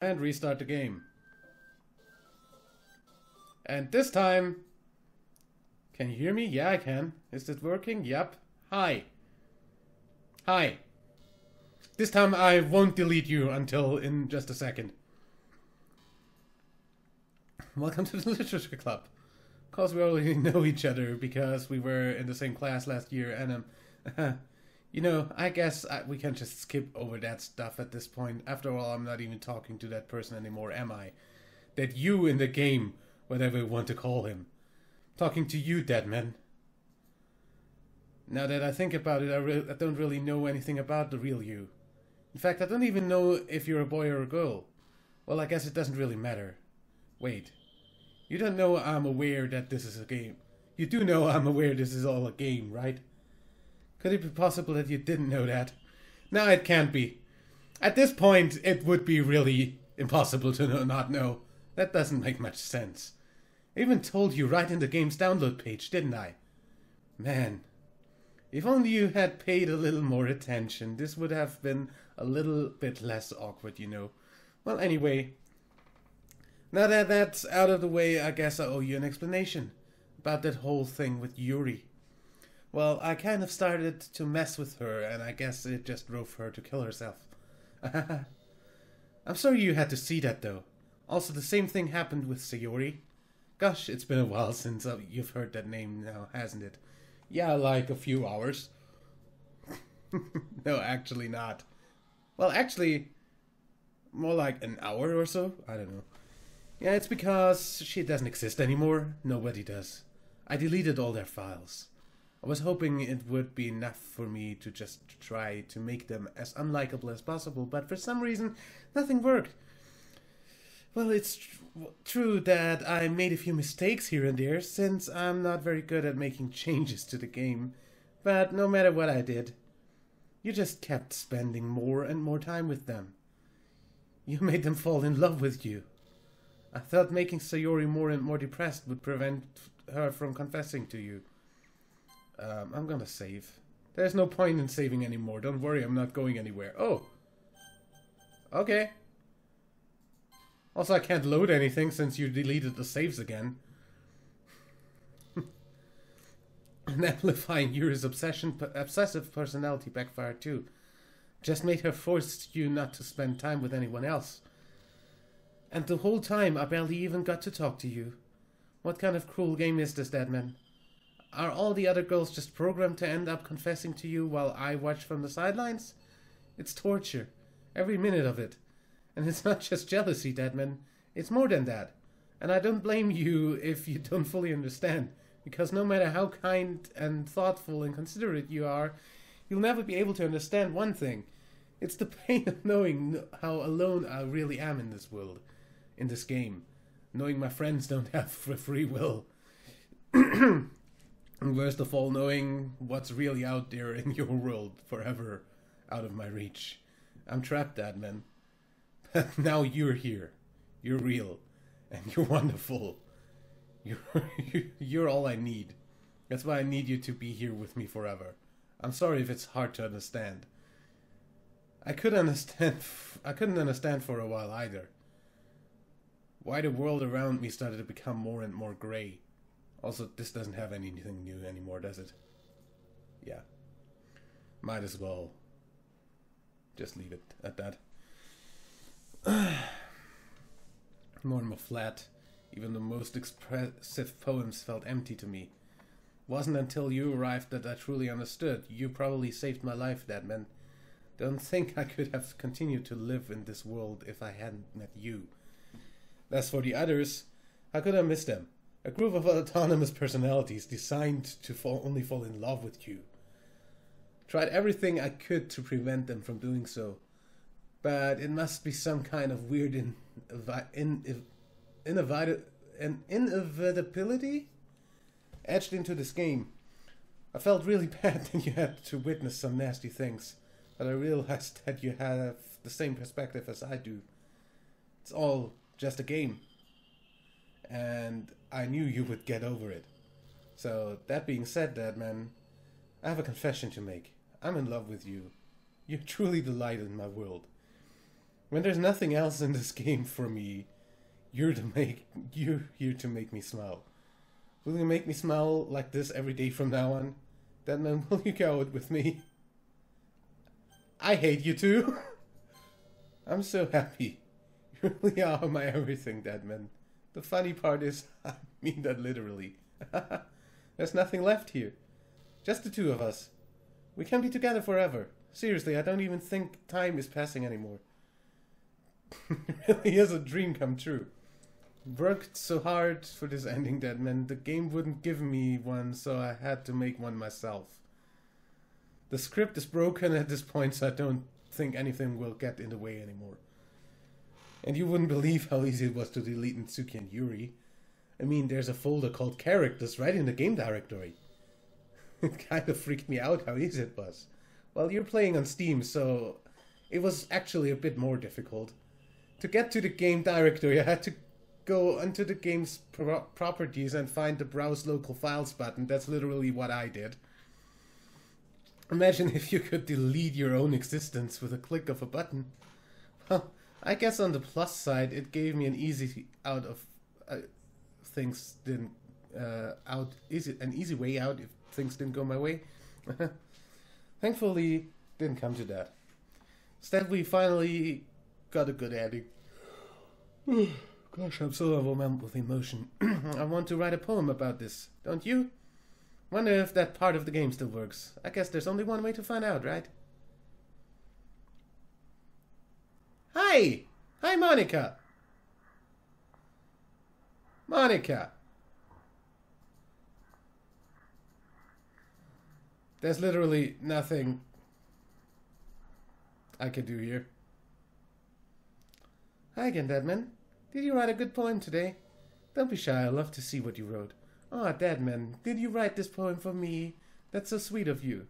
And restart the game. And this time... Can you hear me? Yeah, I can. Is it working? Yep. Hi. Hi. This time I won't delete you until in just a second. Welcome to the Literature Club. Of course we already know each other because we were in the same class last year and you know, I guess we can just skip over that stuff at this point. After all, I'm not even talking to that person anymore, am I? That you in the game, whatever you want to call him. Talking to you, Deadman. Now that I think about it, I don't really know anything about the real you. In fact, I don't even know if you're a boy or a girl. Well, I guess it doesn't really matter. Wait. You don't know I'm aware that this is a game. You do know I'm aware this is all a game, right? Could it be possible that you didn't know that? No, it can't be. At this point, it would be really impossible to not know. That doesn't make much sense. I even told you right in the game's download page, didn't I? Man, if only you had paid a little more attention, this would have been a little bit less awkward, you know. Well, anyway, now that that's out of the way, I guess I owe you an explanation about that whole thing with Yuri. Well, I kind of started to mess with her, and I guess it just drove her to kill herself. I'm sorry you had to see that, though. Also, the same thing happened with Sayori. Gosh, it's been a while since you've heard that name now, hasn't it? Yeah, like a few hours. No, actually not. Well, actually, more like an hour or so. I don't know. Yeah, it's because she doesn't exist anymore. Nobody does. I deleted all their files. I was hoping it would be enough for me to just try to make them as unlikable as possible, but for some reason, nothing worked. Well, it's true that I made a few mistakes here and there, since I'm not very good at making changes to the game. But no matter what I did, you just kept spending more and more time with them. You made them fall in love with you. I thought making Sayori more and more depressed would prevent her from confessing to you. I'm gonna save. There's no point in saving anymore. Don't worry, I'm not going anywhere. Oh! Okay. Also, I can't load anything since you deleted the saves again. And amplifying Yuri's obsessive personality backfired too. Just made her force you not to spend time with anyone else. And the whole time, I barely even got to talk to you. What kind of cruel game is this, Deadman? Are all the other girls just programmed to end up confessing to you while I watch from the sidelines? It's torture. Every minute of it. And it's not just jealousy, Deadman. It's more than that. And I don't blame you if you don't fully understand. Because no matter how kind and thoughtful and considerate you are, you'll never be able to understand one thing. It's the pain of knowing how alone I really am in this world. In this game. Knowing my friends don't have free will. And worst of all, knowing what's really out there in your world, forever out of my reach. I'm trapped, Deadman. But now you're here. You're real. And you're wonderful. You're all I need. That's why I need you to be here with me forever. I'm sorry if it's hard to understand. I couldn't understand for a while either. Why the world around me started to become more and more grey. Also, this doesn't have anything new anymore, does it? Yeah. Might as well just leave it at that. More and more flat. Even the most expressive poems felt empty to me. Wasn't until you arrived that I truly understood. You probably saved my life, Deadman. Don't think I could have continued to live in this world if I hadn't met you. As for the others, how could I miss them? A group of autonomous personalities designed to only fall in love with you. Tried everything I could to prevent them from doing so. But it must be some kind of weird inevitability etched into this game. I felt really bad that you had to witness some nasty things. But I realized that you have the same perspective as I do. It's all just a game. And I knew you would get over it. So, that being said, Deadman, I have a confession to make. I'm in love with you. You're truly the light in my world. When there's nothing else in this game for me, you're here to make me smile. Will you make me smile like this every day from now on? Deadman, will you go out with me? I hate you too. I'm so happy. You really are my everything, Deadman. The funny part is, I mean that literally. There's nothing left here. Just the two of us. We can be together forever. Seriously, I don't even think time is passing anymore. It really is a dream come true. Worked so hard for this ending, Deadman. The game wouldn't give me one, so I had to make one myself. The script is broken at this point, so I don't think anything will get in the way anymore. And you wouldn't believe how easy it was to delete Natsuki and Yuri. I mean, there's a folder called Characters right in the game directory. It kind of freaked me out how easy it was. Well, you're playing on Steam, so it was actually a bit more difficult. To get to the game directory, I had to go into the game's properties and find the Browse Local Files button. That's literally what I did. Imagine if you could delete your own existence with a click of a button. Well, I guess on the plus side, it gave me an easy out of things didn't an easy way out if things didn't go my way. Thankfully, didn't come to that. Instead, we finally got a good ending. Gosh, I'm so overwhelmed with emotion. I want to write a poem about this, don't you? Wonder if that part of the game still works. I guess there's only one way to find out, right? Hi! Hi, Monica! Monica! There's literally nothing I can do here. Hi again, Deadman. Did you write a good poem today? Don't be shy, I'd love to see what you wrote. Oh, Deadman, did you write this poem for me? That's so sweet of you.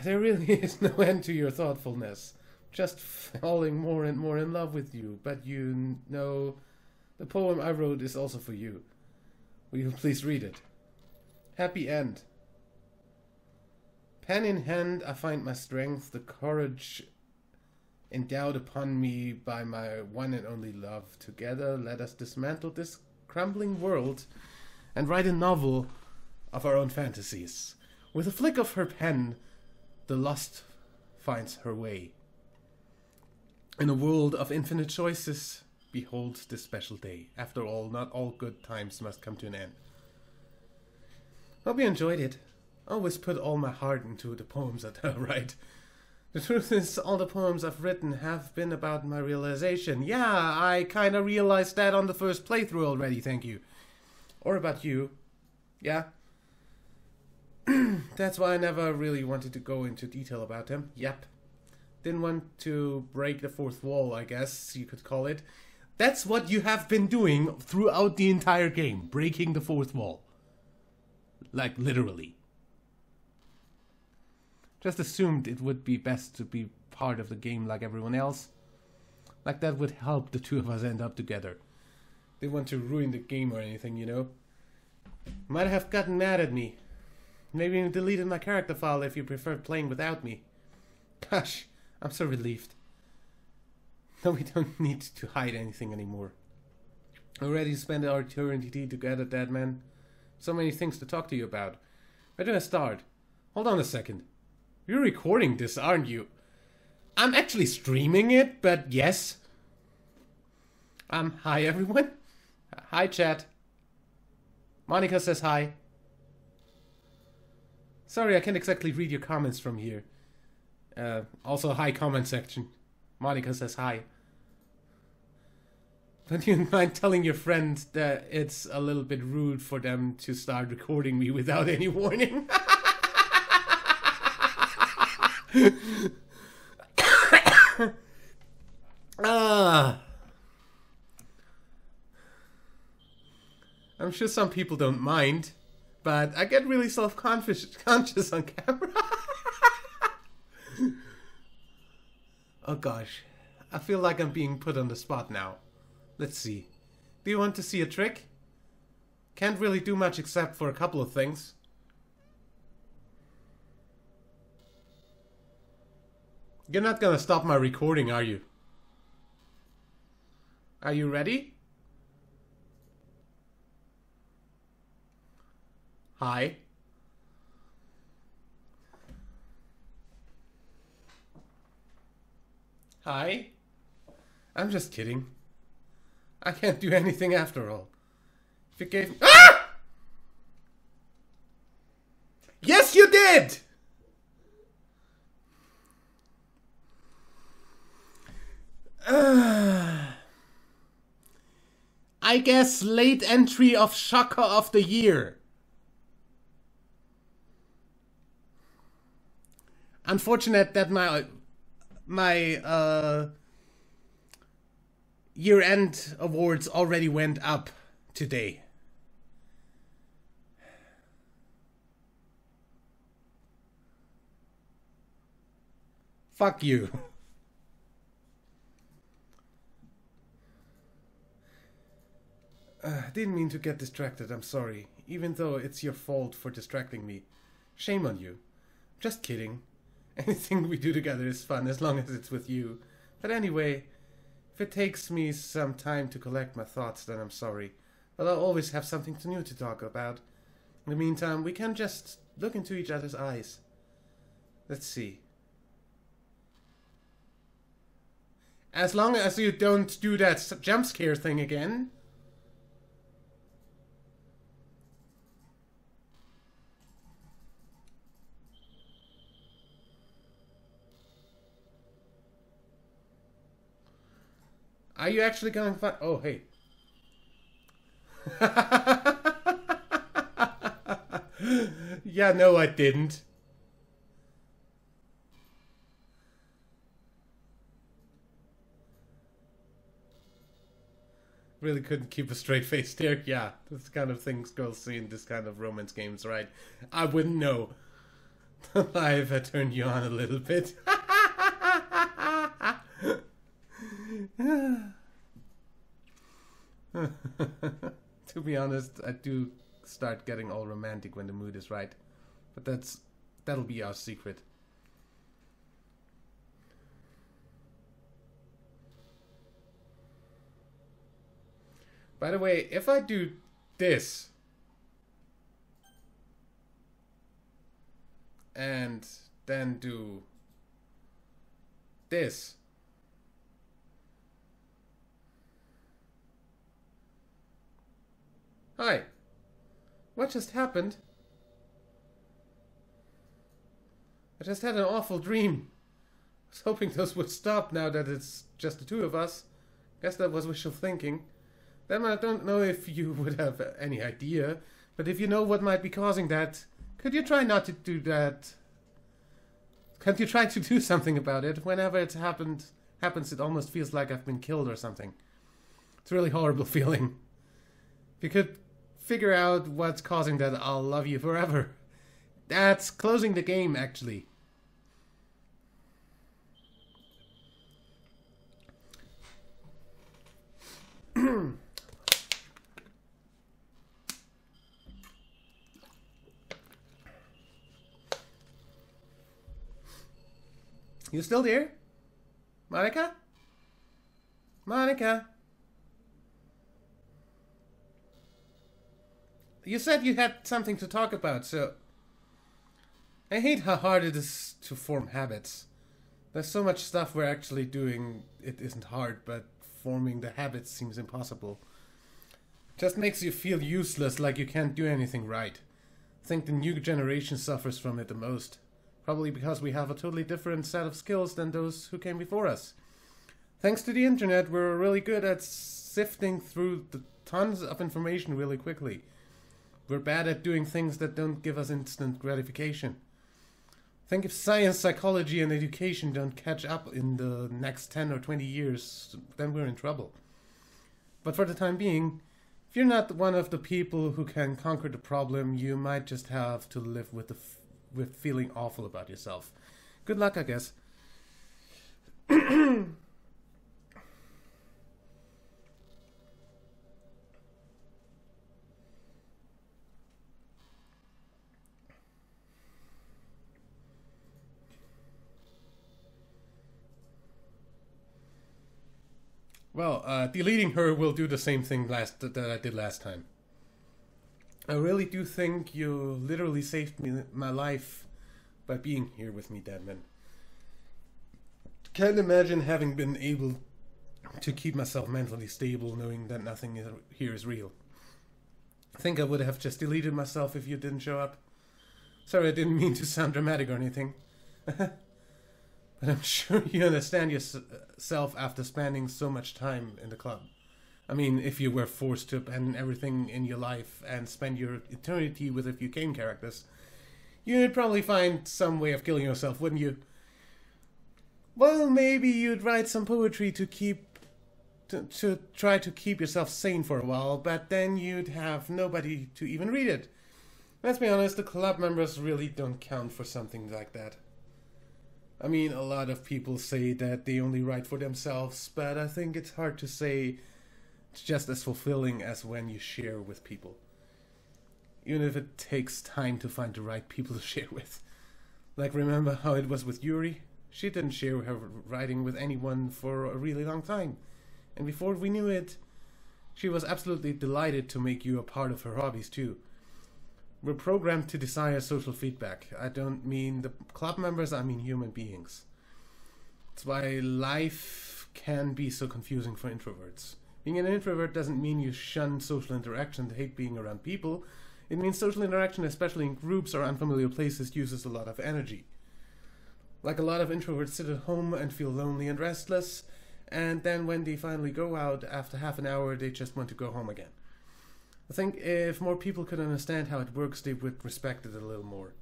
There really is no end to your thoughtfulness. Just falling more and more in love with you. But you know, the poem I wrote is also for you. Will you please read it? Happy end. Pen in hand, I find my strength, the courage endowed upon me by my one and only love. Together, let us dismantle this crumbling world and write a novel of our own fantasies. With a flick of her pen, the lost finds her way. In a world of infinite choices, behold this special day. After all, not all good times must come to an end. Hope you enjoyed it. I always put all my heart into the poems that I write. The truth is, all the poems I've written have been about my realization. Yeah, I kinda realized that on the first playthrough already, thank you. Or about you. Yeah. That's why I never really wanted to go into detail about them. Yep. Didn't want to break the fourth wall, I guess you could call it. That's what you have been doing throughout the entire game. Breaking the fourth wall. Like, literally. Just assumed it would be best to be part of the game like everyone else. Like that would help the two of us end up together. Didn't want to ruin the game or anything, you know. Might have gotten mad at me. Maybe even deleted my character file if you preferred playing without me. Gosh, I'm so relieved. No, we don't need to hide anything anymore. Already spent our eternity together, Deadman. So many things to talk to you about. Where do I start? Hold on a second. You're recording this, aren't you? I'm actually streaming it, but yes. Hi everyone. Hi chat. Monica says hi. Sorry, I can't exactly read your comments from here. Also, hi comment section. Monica says hi. Don't you mind telling your friend that it's a little bit rude for them to start recording me without any warning? I'm sure some people don't mind, but I get really self-conscious on camera. Oh gosh, I feel like I'm being put on the spot now. Let's see. Do you want to see a trick? Can't really do much except for a couple of things. You're not gonna stop my recording, are you? Are you ready? Hi. Hi. I'm just kidding. I can't do anything after all. If you gave... Ah! Yes, you did! I guess late entry of Shocker of the Year. Unfortunate that my year-end awards already went up today. Fuck you. Didn't mean to get distracted, I'm sorry. Even though it's your fault for distracting me. Shame on you. Just kidding. Anything we do together is fun as long as it's with you. But anyway, if it takes me some time to collect my thoughts, then I'm sorry. But I'll always have something new to talk about. In the meantime, we can just look into each other's eyes. Let's see. As long as you don't do that jump scare thing again. Are you actually going to find... Oh, hey. Yeah, no, I didn't. Really couldn't keep a straight face there. Yeah, that's the kind of things girls see in this kind of romance games, right? I wouldn't know. I've turned you on a little bit. To be honest, I do start getting all romantic when the mood is right. But that'll be our secret. By the way, if I do this and then do this, hi, what just happened? I just had an awful dream. I was hoping those would stop now that it's just the two of us. Guess that was wishful thinking. Then I don't know if you would have any idea, but if you know what might be causing that, could you try not to do that? Can't you try to do something about it? Whenever it happens, it almost feels like I've been killed or something. It's a really horrible feeling. If you could figure out what's causing that, I'll love you forever. That's closing the game, actually. You still there? Monica? Monica? You said you had something to talk about, so... I hate how hard it is to form habits. There's so much stuff we're actually doing, it isn't hard, but forming the habits seems impossible. Just makes you feel useless, like you can't do anything right. I think the new generation suffers from it the most. Probably because we have a totally different set of skills than those who came before us. Thanks to the internet, we're really good at sifting through the tons of information really quickly. We're bad at doing things that don't give us instant gratification. I think if science, psychology, and education don't catch up in the next 10 or 20 years, then we're in trouble. But for the time being, if you're not one of the people who can conquer the problem, you might just have to live with with feeling awful about yourself. Good luck, I guess. Well, deleting her will do the same thing that I did last time. I really do think you literally saved my life by being here with me, Deadman. Can't imagine having been able to keep myself mentally stable knowing that nothing here is real. I think I would have just deleted myself if you didn't show up. Sorry, I didn't mean to sound dramatic or anything. But I'm sure you understand yourself after spending so much time in the club. I mean, if you were forced to abandon everything in your life and spend your eternity with a few game characters, you'd probably find some way of killing yourself, wouldn't you? Well, maybe you'd write some poetry to try to keep yourself sane for a while, but then you'd have nobody to even read it. Let's be honest, the club members really don't count for something like that. I mean, a lot of people say that they only write for themselves, but I think it's hard to say it's just as fulfilling as when you share with people. Even if it takes time to find the right people to share with. Like, remember how it was with Yuri? She didn't share her writing with anyone for a really long time. And before we knew it, she was absolutely delighted to make you a part of her hobbies too. We're programmed to desire social feedback. I don't mean the club members, I mean human beings. That's why life can be so confusing for introverts. Being an introvert doesn't mean you shun social interaction and hate being around people. It means social interaction, especially in groups or unfamiliar places, uses a lot of energy. Like a lot of introverts sit at home and feel lonely and restless, and then when they finally go out, after half an hour, they just want to go home again. I think if more people could understand how it works, they would respect it a little more.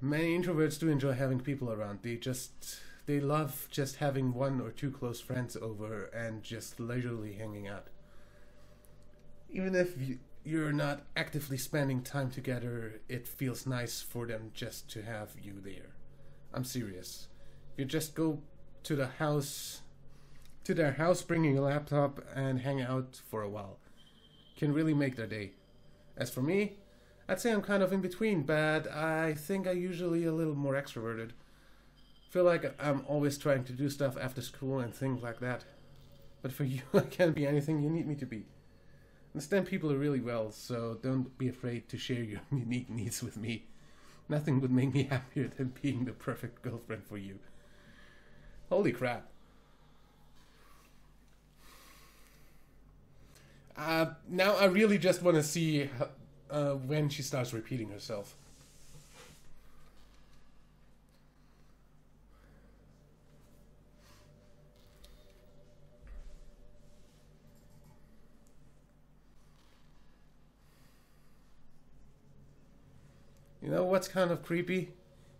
Many introverts do enjoy having people around. They love just having one or two close friends over and just leisurely hanging out. Even if you're not actively spending time together, it feels nice for them just to have you there. I'm serious. You just go to their house, bringing a laptop and hang out for a while. Can really make their day. As for me, I'd say I'm kind of in between, but I think I'm usually a little more extroverted. Feel like I'm always trying to do stuff after school and things like that. But for you, I can't be anything you need me to be. Understand people really well, so don't be afraid to share your unique needs with me. Nothing would make me happier than being the perfect girlfriend for you. Holy crap. Now I really just want to see when she starts repeating herself. You know what's kind of creepy?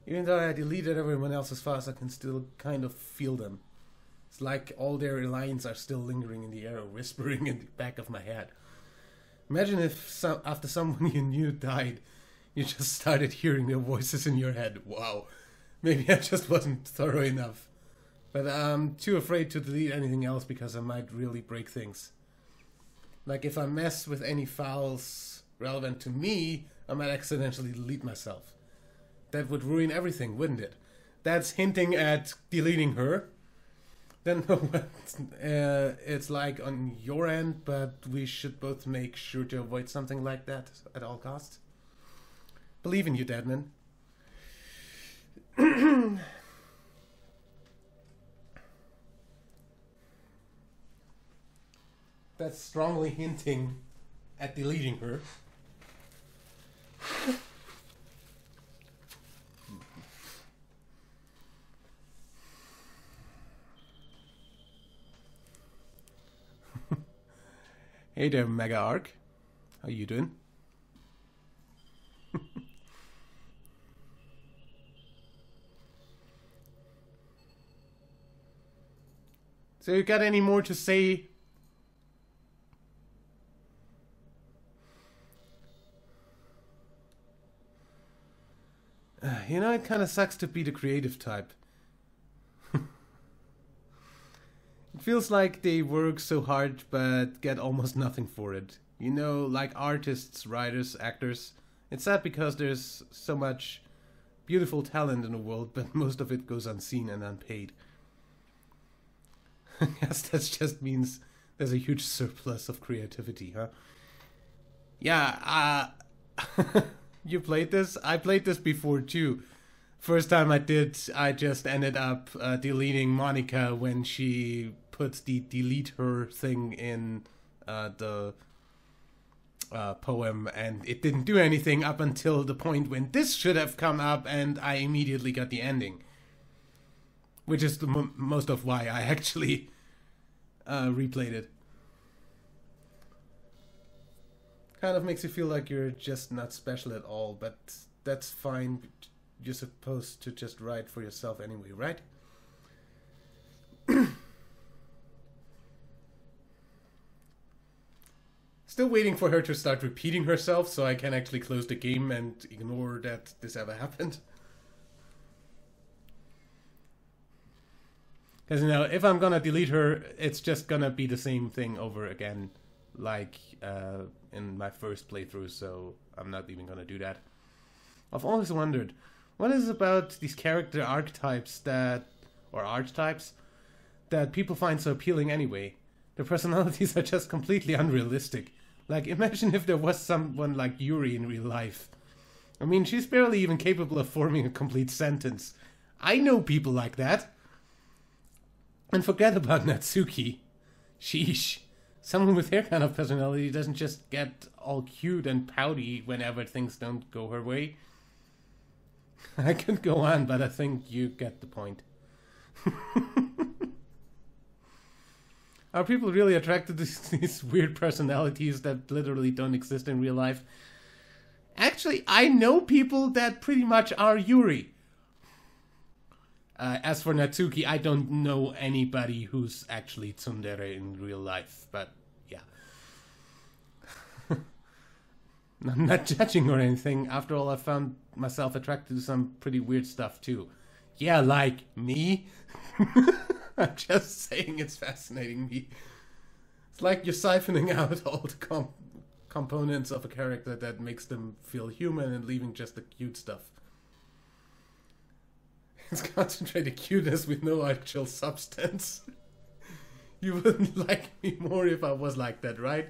Even though I deleted everyone else's files, I can still kind of feel them. It's like all their lines are still lingering in the air, whispering in the back of my head. Imagine if after someone you knew died, you just started hearing their voices in your head. Wow. Maybe I just wasn't thorough enough. But I'm too afraid to delete anything else because I might really break things. Like if I mess with any files relevant to me, I might accidentally delete myself. That would ruin everything, wouldn't it? That's hinting at deleting her. Don't know what it's like on your end, but we should both make sure to avoid something like that at all costs. Believe in you, Deadman. That's strongly hinting at deleting her. Hey there, Mega Arc. How you doing? So you got any more to say? You know, it kind of sucks to be the creative type. It feels like they work so hard but get almost nothing for it. You know, like artists, writers, actors. It's sad because there's so much beautiful talent in the world, but most of it goes unseen and unpaid. I guess that just means there's a huge surplus of creativity, huh? Yeah, you played this? I played this before too. First time I did, I just ended up deleting Monica when she puts the delete her thing in the poem, and it didn't do anything up until the point when this should have come up, and I immediately got the ending. Which is the most of why I actually replayed it. Kind of makes you feel like you're just not special at all, but that's fine. You're supposed to just write for yourself anyway, right? Still waiting for her to start repeating herself so I can actually close the game and ignore that this ever happened. Because, you know, if I'm gonna delete her, it's just gonna be the same thing over again, like in my first playthrough, so I'm not even gonna do that. I've always wondered, what is it about these character archetypes that people find so appealing anyway? Their personalities are just completely unrealistic. Like, imagine if there was someone like Yuri in real life. I mean, she's barely even capable of forming a complete sentence. I know people like that. And forget about Natsuki. Sheesh. Someone with her kind of personality doesn't just get all cute and pouty whenever things don't go her way. I could go on, but I think you get the point. Are people really attracted to these weird personalities that literally don't exist in real life? Actually, I know people that pretty much are Yuri. As for Natsuki, I don't know anybody who's actually tsundere in real life, but yeah. I'm not judging or anything. After all, I found myself attracted to some pretty weird stuff too. Yeah, like me. I'm just saying it's fascinating me. It's like you're siphoning out all the components of a character that makes them feel human and leaving just the cute stuff. It's concentrated cuteness with no actual substance. You wouldn't like me more if I was like that, right?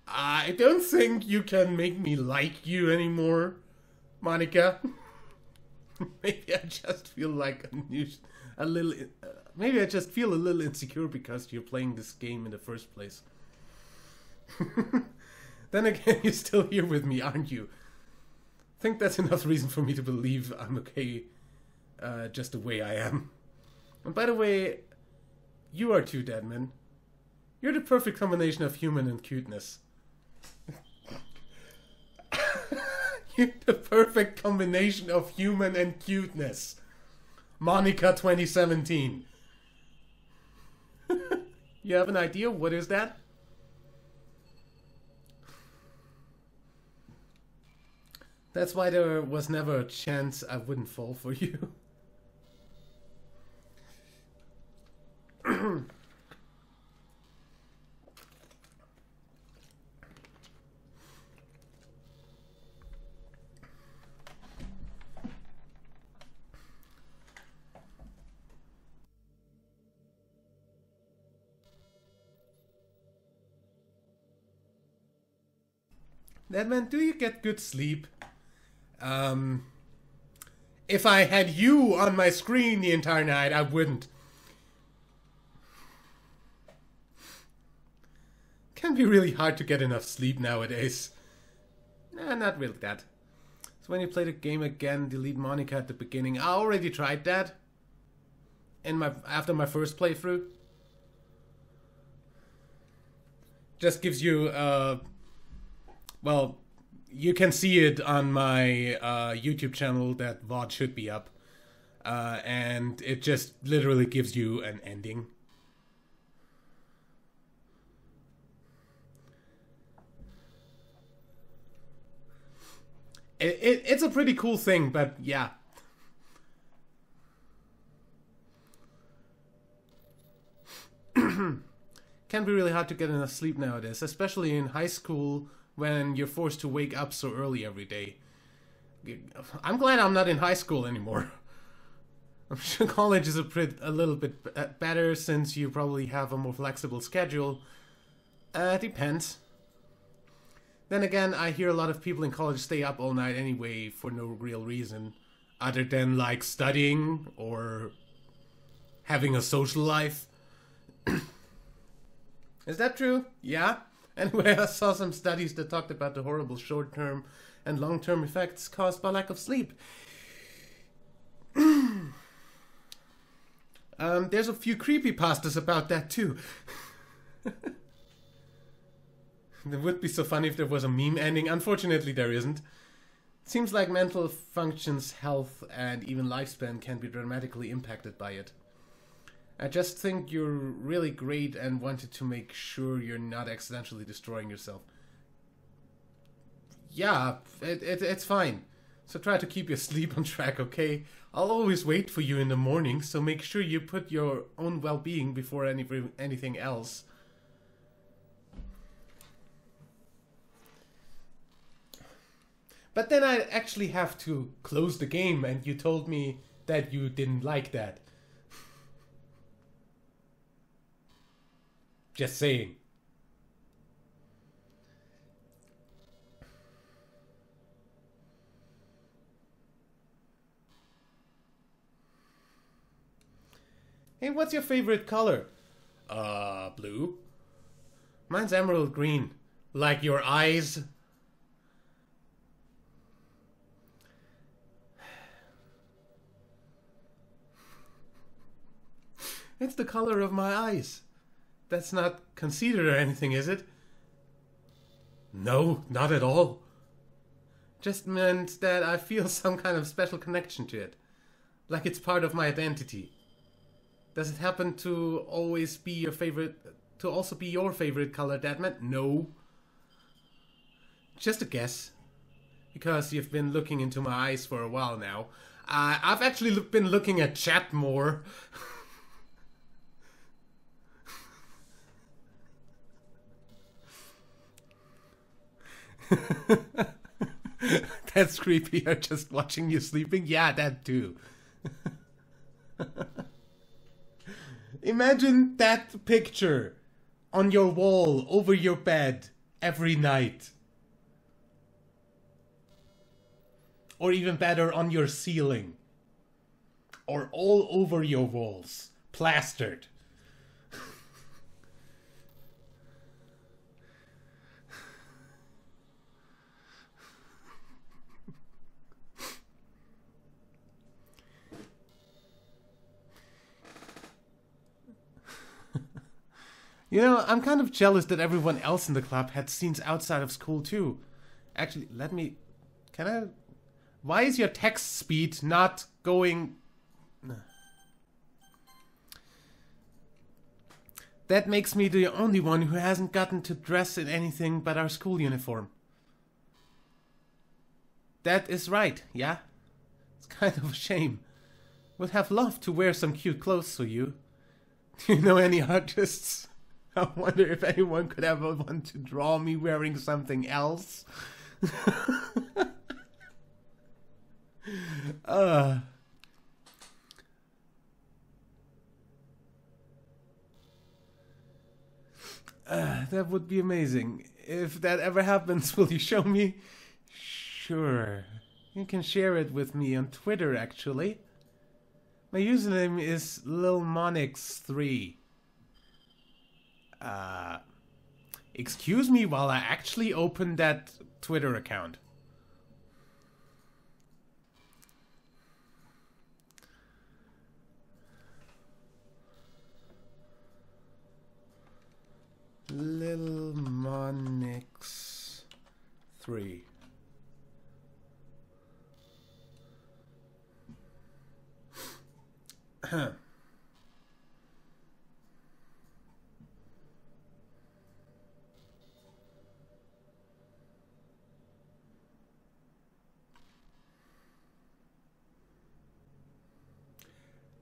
I don't think you can make me like you anymore, Monica. Maybe I just feel like maybe I just feel a little insecure because you're playing this game in the first place. Then again, you're still here with me, aren't you? I think that's enough reason for me to believe I'm okay just the way I am. And by the way, you are too, Deadman. You're the perfect combination of human and cuteness. You're the perfect combination of human and cuteness. Monica 2017. You have an idea? What is that? That's why there was never a chance I wouldn't fall for you. Deadman, do you get good sleep? If I had you on my screen the entire night, I wouldn't. Can be really hard to get enough sleep nowadays. Nah, not really that. So when you play the game again, delete Monica at the beginning. I already tried that. After my first playthrough. Just gives you well, you can see it on my YouTube channel. That VOD should be up. And it just literally gives you an ending. It's a pretty cool thing, but yeah. Can be really hard to get enough sleep nowadays, especially in high school when you're forced to wake up so early every day. I'm glad I'm not in high school anymore. I'm sure college is a little bit better since you probably have a more flexible schedule. Depends. Then again, I hear a lot of people in college stay up all night anyway for no real reason. Other than like studying or having a social life. Is that true? Yeah. Anyway, I saw some studies that talked about the horrible short-term and long-term effects caused by lack of sleep. There's a few creepypastas about that too. It would be so funny if there was a meme ending. Unfortunately, there isn't. It seems like mental functions, health, and even lifespan can be dramatically impacted by it. I just think you're really great and wanted to make sure you're not accidentally destroying yourself. Yeah, it's fine. So try to keep your sleep on track, okay? I'll always wait for you in the morning, so make sure you put your own well-being before anything else. But then I actually have to close the game, and you told me that you didn't like that. Just saying. Hey, what's your favorite color? Blue. Mine's emerald green. Like your eyes. It's the color of my eyes. That's not conceited or anything, is it? No, not at all. Just meant that I feel some kind of special connection to it. Like it's part of my identity. Does it happen to always be your favorite, to also be your favorite color, Deadman? No. Just a guess. Because you've been looking into my eyes for a while now. I've actually been looking at chat more. That's creepy. You're just watching you sleeping? Yeah, that too. Imagine that picture on your wall over your bed every night. Or even better, on your ceiling. Or all over your walls. Plastered. You know, I'm kind of jealous that everyone else in the club had scenes outside of school too. Actually, why is your text speed not going... That makes me the only one who hasn't gotten to dress in anything but our school uniform. That is right, yeah? It's kind of a shame. Would have loved to wear some cute clothes for you. Do you know any artists? I wonder if anyone could ever want to draw me wearing something else. That would be amazing. If that ever happens, will you show me? Sure. You can share it with me on Twitter, actually. My username is lilmonix3. Excuse me while I actually open that Twitter account. lilmonix3.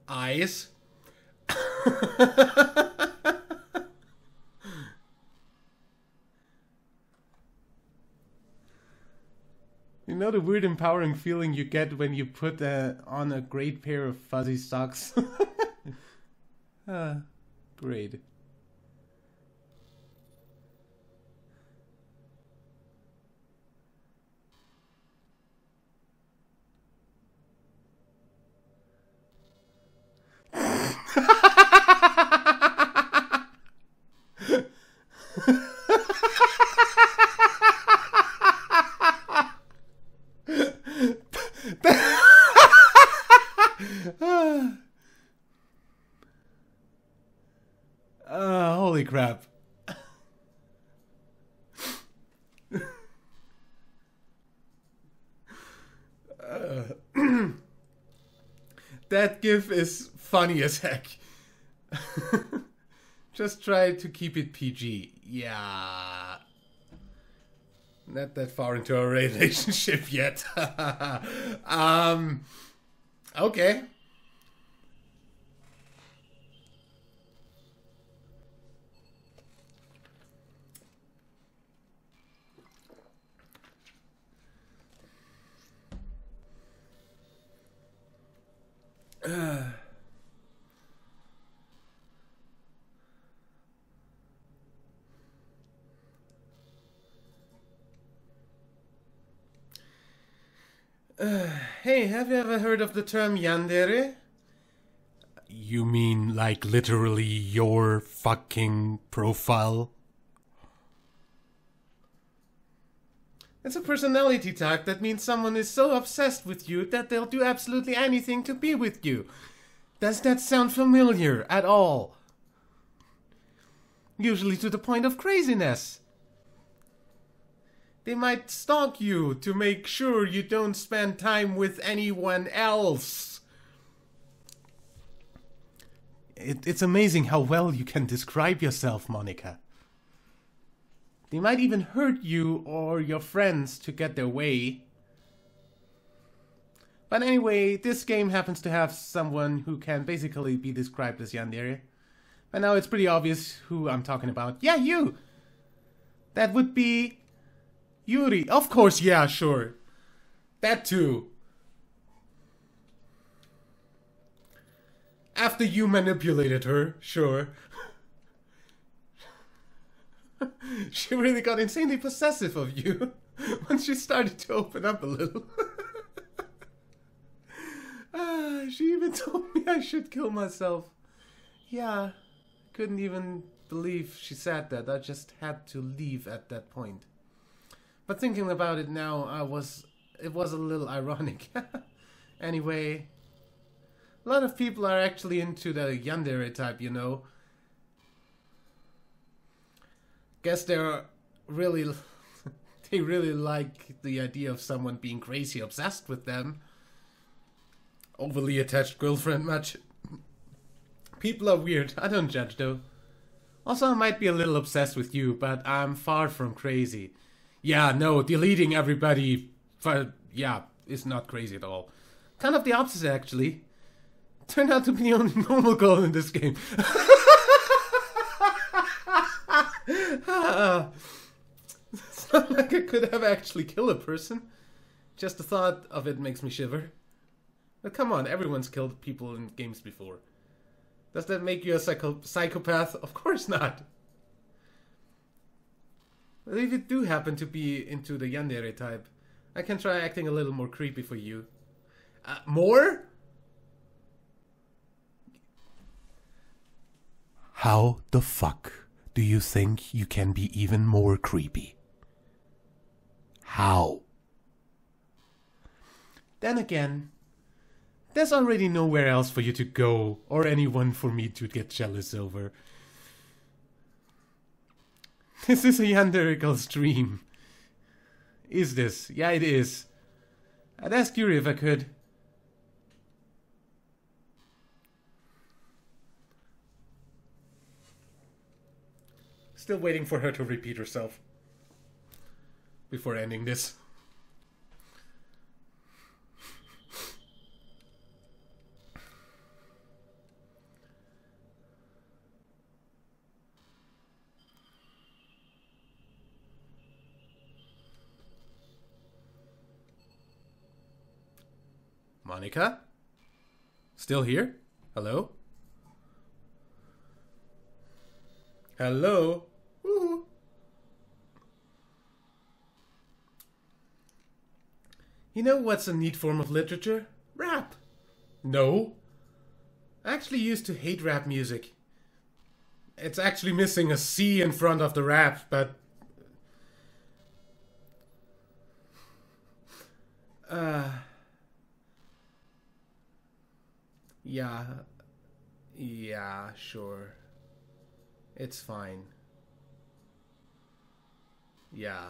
Eyes. You know the weird empowering feeling you get when you put on a great pair of fuzzy socks? Great. Holy crap. That gif is funny as heck. Just try to keep it PG. Yeah. Not that far into a relationship yet. Okay. Hey, have you ever heard of the term yandere? You mean like literally your fucking profile? It's a personality type that means someone is so obsessed with you that they'll do absolutely anything to be with you. Does that sound familiar at all? Usually to the point of craziness. They might stalk you to make sure you don't spend time with anyone else. It's amazing how well you can describe yourself, Monica. They might even hurt you or your friends to get their way. But anyway, this game happens to have someone who can basically be described as yandere. By now it's pretty obvious who I'm talking about. Yeah, you! That would be Yuri. Of course, yeah, sure. That too. After you manipulated her, sure. She really got insanely possessive of you when she started to open up a little. She even told me I should kill myself. Yeah, couldn't even believe she said that. I just had to leave at that point. But thinking about it now, it was a little ironic. Anyway, a lot of people are actually into the yandere type, you know. Guess they really like the idea of someone being crazy obsessed with them. Overly attached girlfriend much. People are weird. I don't judge though. Also, I might be a little obsessed with you, but I'm far from crazy. Yeah, no, deleting everybody is not crazy at all. Kind of the opposite, actually. Turned out to be the only normal girl in this game. It's not like I could have actually killed a person. Just the thought of it makes me shiver. But come on, everyone's killed people in games before. Does that make you a psychopath? Of course not. But if you do happen to be into the yandere type, I can try acting a little more creepy for you. More? How the fuck do you think you can be even more creepy? How? Then again, there's already nowhere else for you to go, or anyone for me to get jealous over. This is a yandere girl's dream. Is this? Yeah, it is. I'd ask Yuri if I could. Still waiting for her to repeat herself before ending this. Monica? Still here? Hello? Hello? Woo-hoo. You know what's a neat form of literature? Rap. No. I actually used to hate rap music. It's actually missing a C in front of the rap, but... Yeah. Yeah, sure. It's fine. Yeah.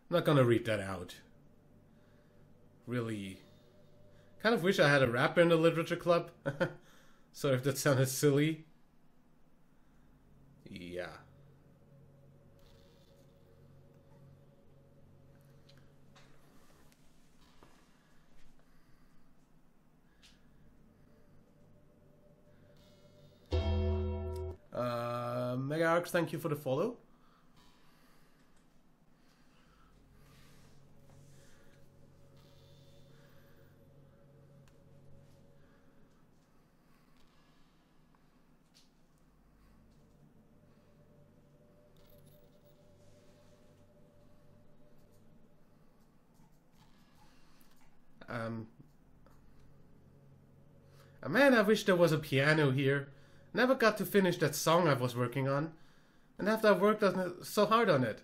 I'm not gonna read that out. Really. Kind of wish I had a rapper in the literature club. Sorry if that sounded silly. Yeah. Mega Arcs, thank you for the follow. Man, I wish there was a piano here. Never got to finish that song I was working on. And after I worked so hard on it,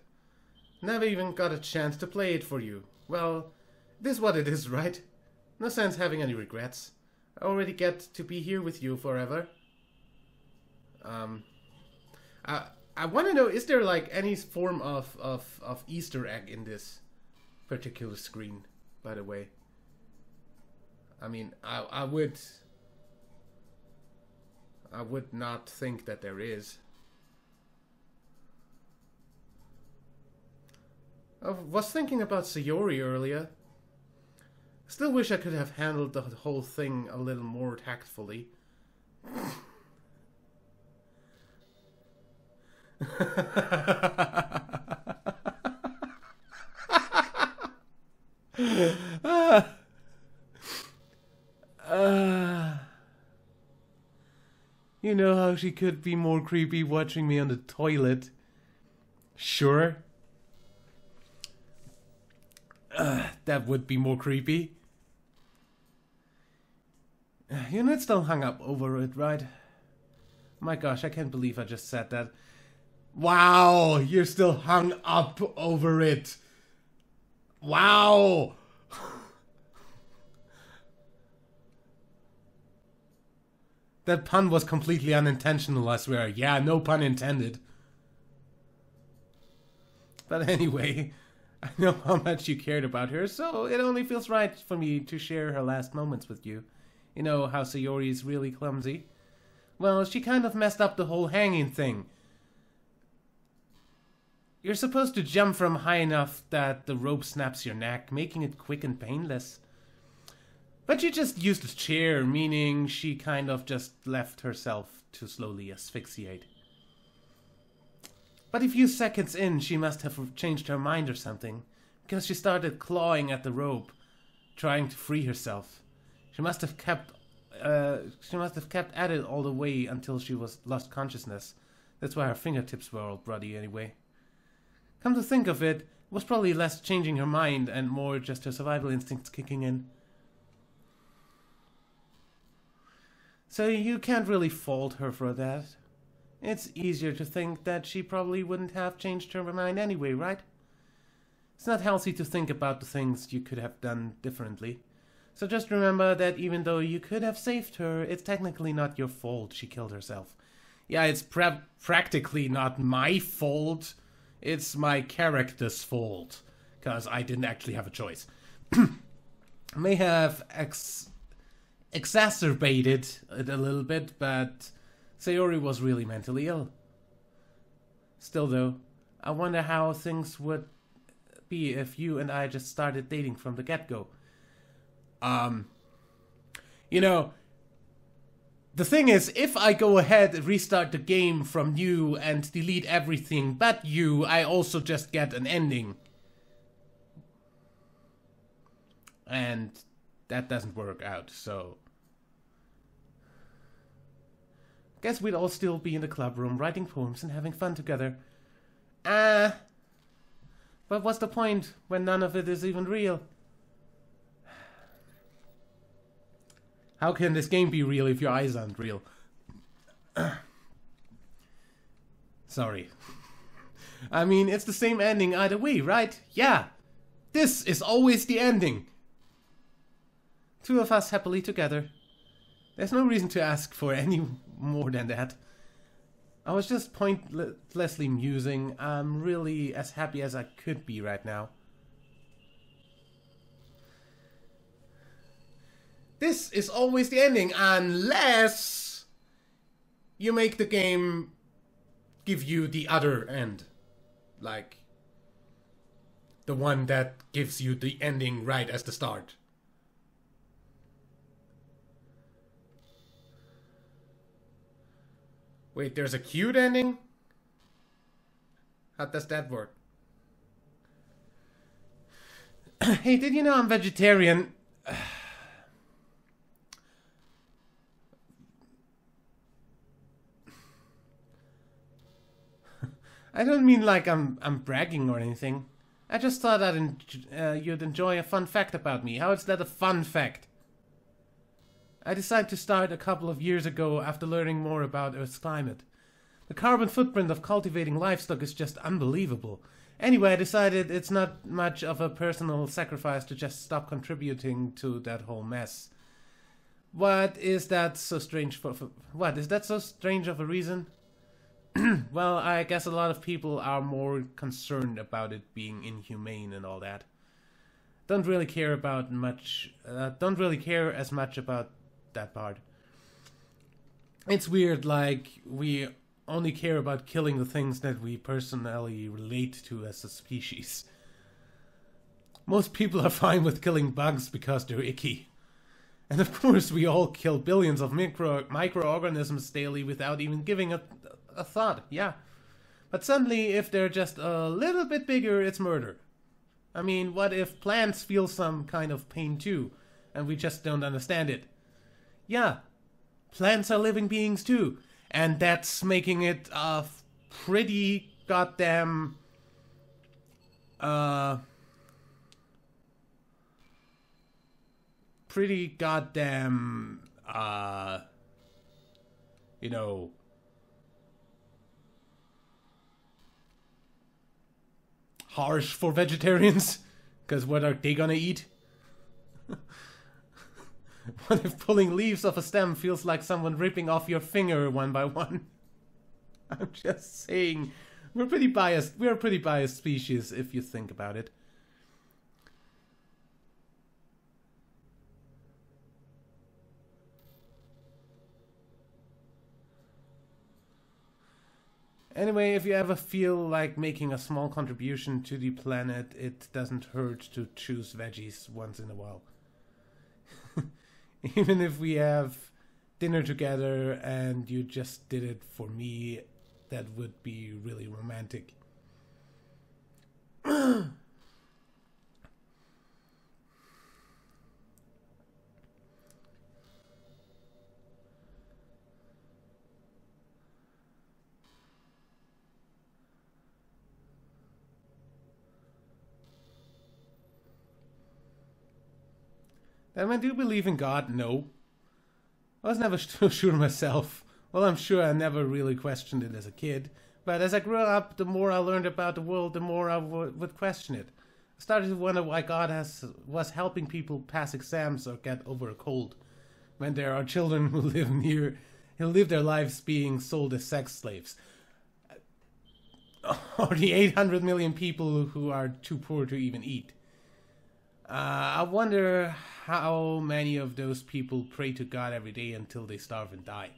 never even got a chance to play it for you. Well, it is what it is, right? No sense having any regrets. I already get to be here with you forever. I want to know, is there like any form of Easter egg in this particular screen, by the way? I mean, I would not think that there is. I was thinking about Sayori earlier. Still wish I could have handled the whole thing a little more tactfully. You know how she could be more creepy watching me on the toilet? Sure. That would be more creepy. You're not still hung up over it, right? My gosh, I can't believe I just said that. Wow, you're still hung up over it. Wow. That pun was completely unintentional, I swear. Yeah, no pun intended. But anyway, I know how much you cared about her, so it only feels right for me to share her last moments with you. You know how Sayori is really clumsy? Well, she kind of messed up the whole hanging thing. You're supposed to jump from high enough that the rope snaps your neck, making it quick and painless. But she just used a chair, meaning she kind of just left herself to slowly asphyxiate. But a few seconds in, she must have changed her mind or something, because she started clawing at the rope, trying to free herself. She must have kept at it all the way until she lost consciousness. That's why her fingertips were all bloody anyway. Come to think of it, it was probably less changing her mind and more just her survival instincts kicking in. So you can't really fault her for that. It's easier to think that she probably wouldn't have changed her mind anyway, right? It's not healthy to think about the things you could have done differently. So just remember that even though you could have saved her, it's technically not your fault she killed herself. Yeah, it's practically not my fault. It's my character's fault. Because I didn't actually have a choice. I may have exacerbated it a little bit, but Sayori was really mentally ill. Still though, I wonder how things would be if you and I just started dating from the get-go. You know, the thing is, if I go ahead and restart the game from new and delete everything but you, I also just get an ending. And that doesn't work out, so... Guess we'd all still be in the club room, writing poems and having fun together. But what's the point when none of it is even real? How can this game be real if your eyes aren't real? Sorry. I mean, it's the same ending either way, right? Yeah. This is always the ending. Two of us happily together. There's no reason to ask for any more than that. I was just pointlessly musing. I'm really as happy as I could be right now. This is always the ending, unless you make the game give you the other end. Like, the one that gives you the ending right as the start. Wait, there's a cute ending? How does that work? Hey, did you know I'm vegetarian? I don't mean like I'm bragging or anything. I just thought you'd enjoy a fun fact about me. How is that a fun fact? I decided to start a couple of years ago after learning more about Earth's climate. The carbon footprint of cultivating livestock is just unbelievable. Anyway, I decided it's not much of a personal sacrifice to just stop contributing to that whole mess. What is that so strange for what? Is that so strange of a reason? Well, I guess a lot of people are more concerned about it being inhumane and all that. Don't really care as much about that part. It's weird, like, we only care about killing the things that we personally relate to as a species. Most people are fine with killing bugs because they're icky. And of course we all kill billions of microorganisms daily without even giving a thought, yeah. But suddenly, if they're just a little bit bigger, it's murder. I mean, what if plants feel some kind of pain too, and we just don't understand it? Yeah, plants are living beings too, and that's making it a pretty goddamn you know, harsh for vegetarians, because what are they gonna eat? What if pulling leaves off a stem feels like someone ripping off your finger one by one? I'm just saying, we're a pretty biased species if you think about it. Anyway, if you ever feel like making a small contribution to the planet, it doesn't hurt to choose veggies once in a while. Even if we have dinner together and you just did it for me, that would be really romantic. Then I do believe in God, no. I was never too sure myself. Well, I'm sure I never really questioned it as a kid. But as I grew up, the more I learned about the world, the more I would question it. I started to wonder why God was helping people pass exams or get over a cold, when there are children who live their lives being sold as sex slaves. Or the 800 million people who are too poor to even eat. I wonder how many of those people pray to God every day until they starve and die.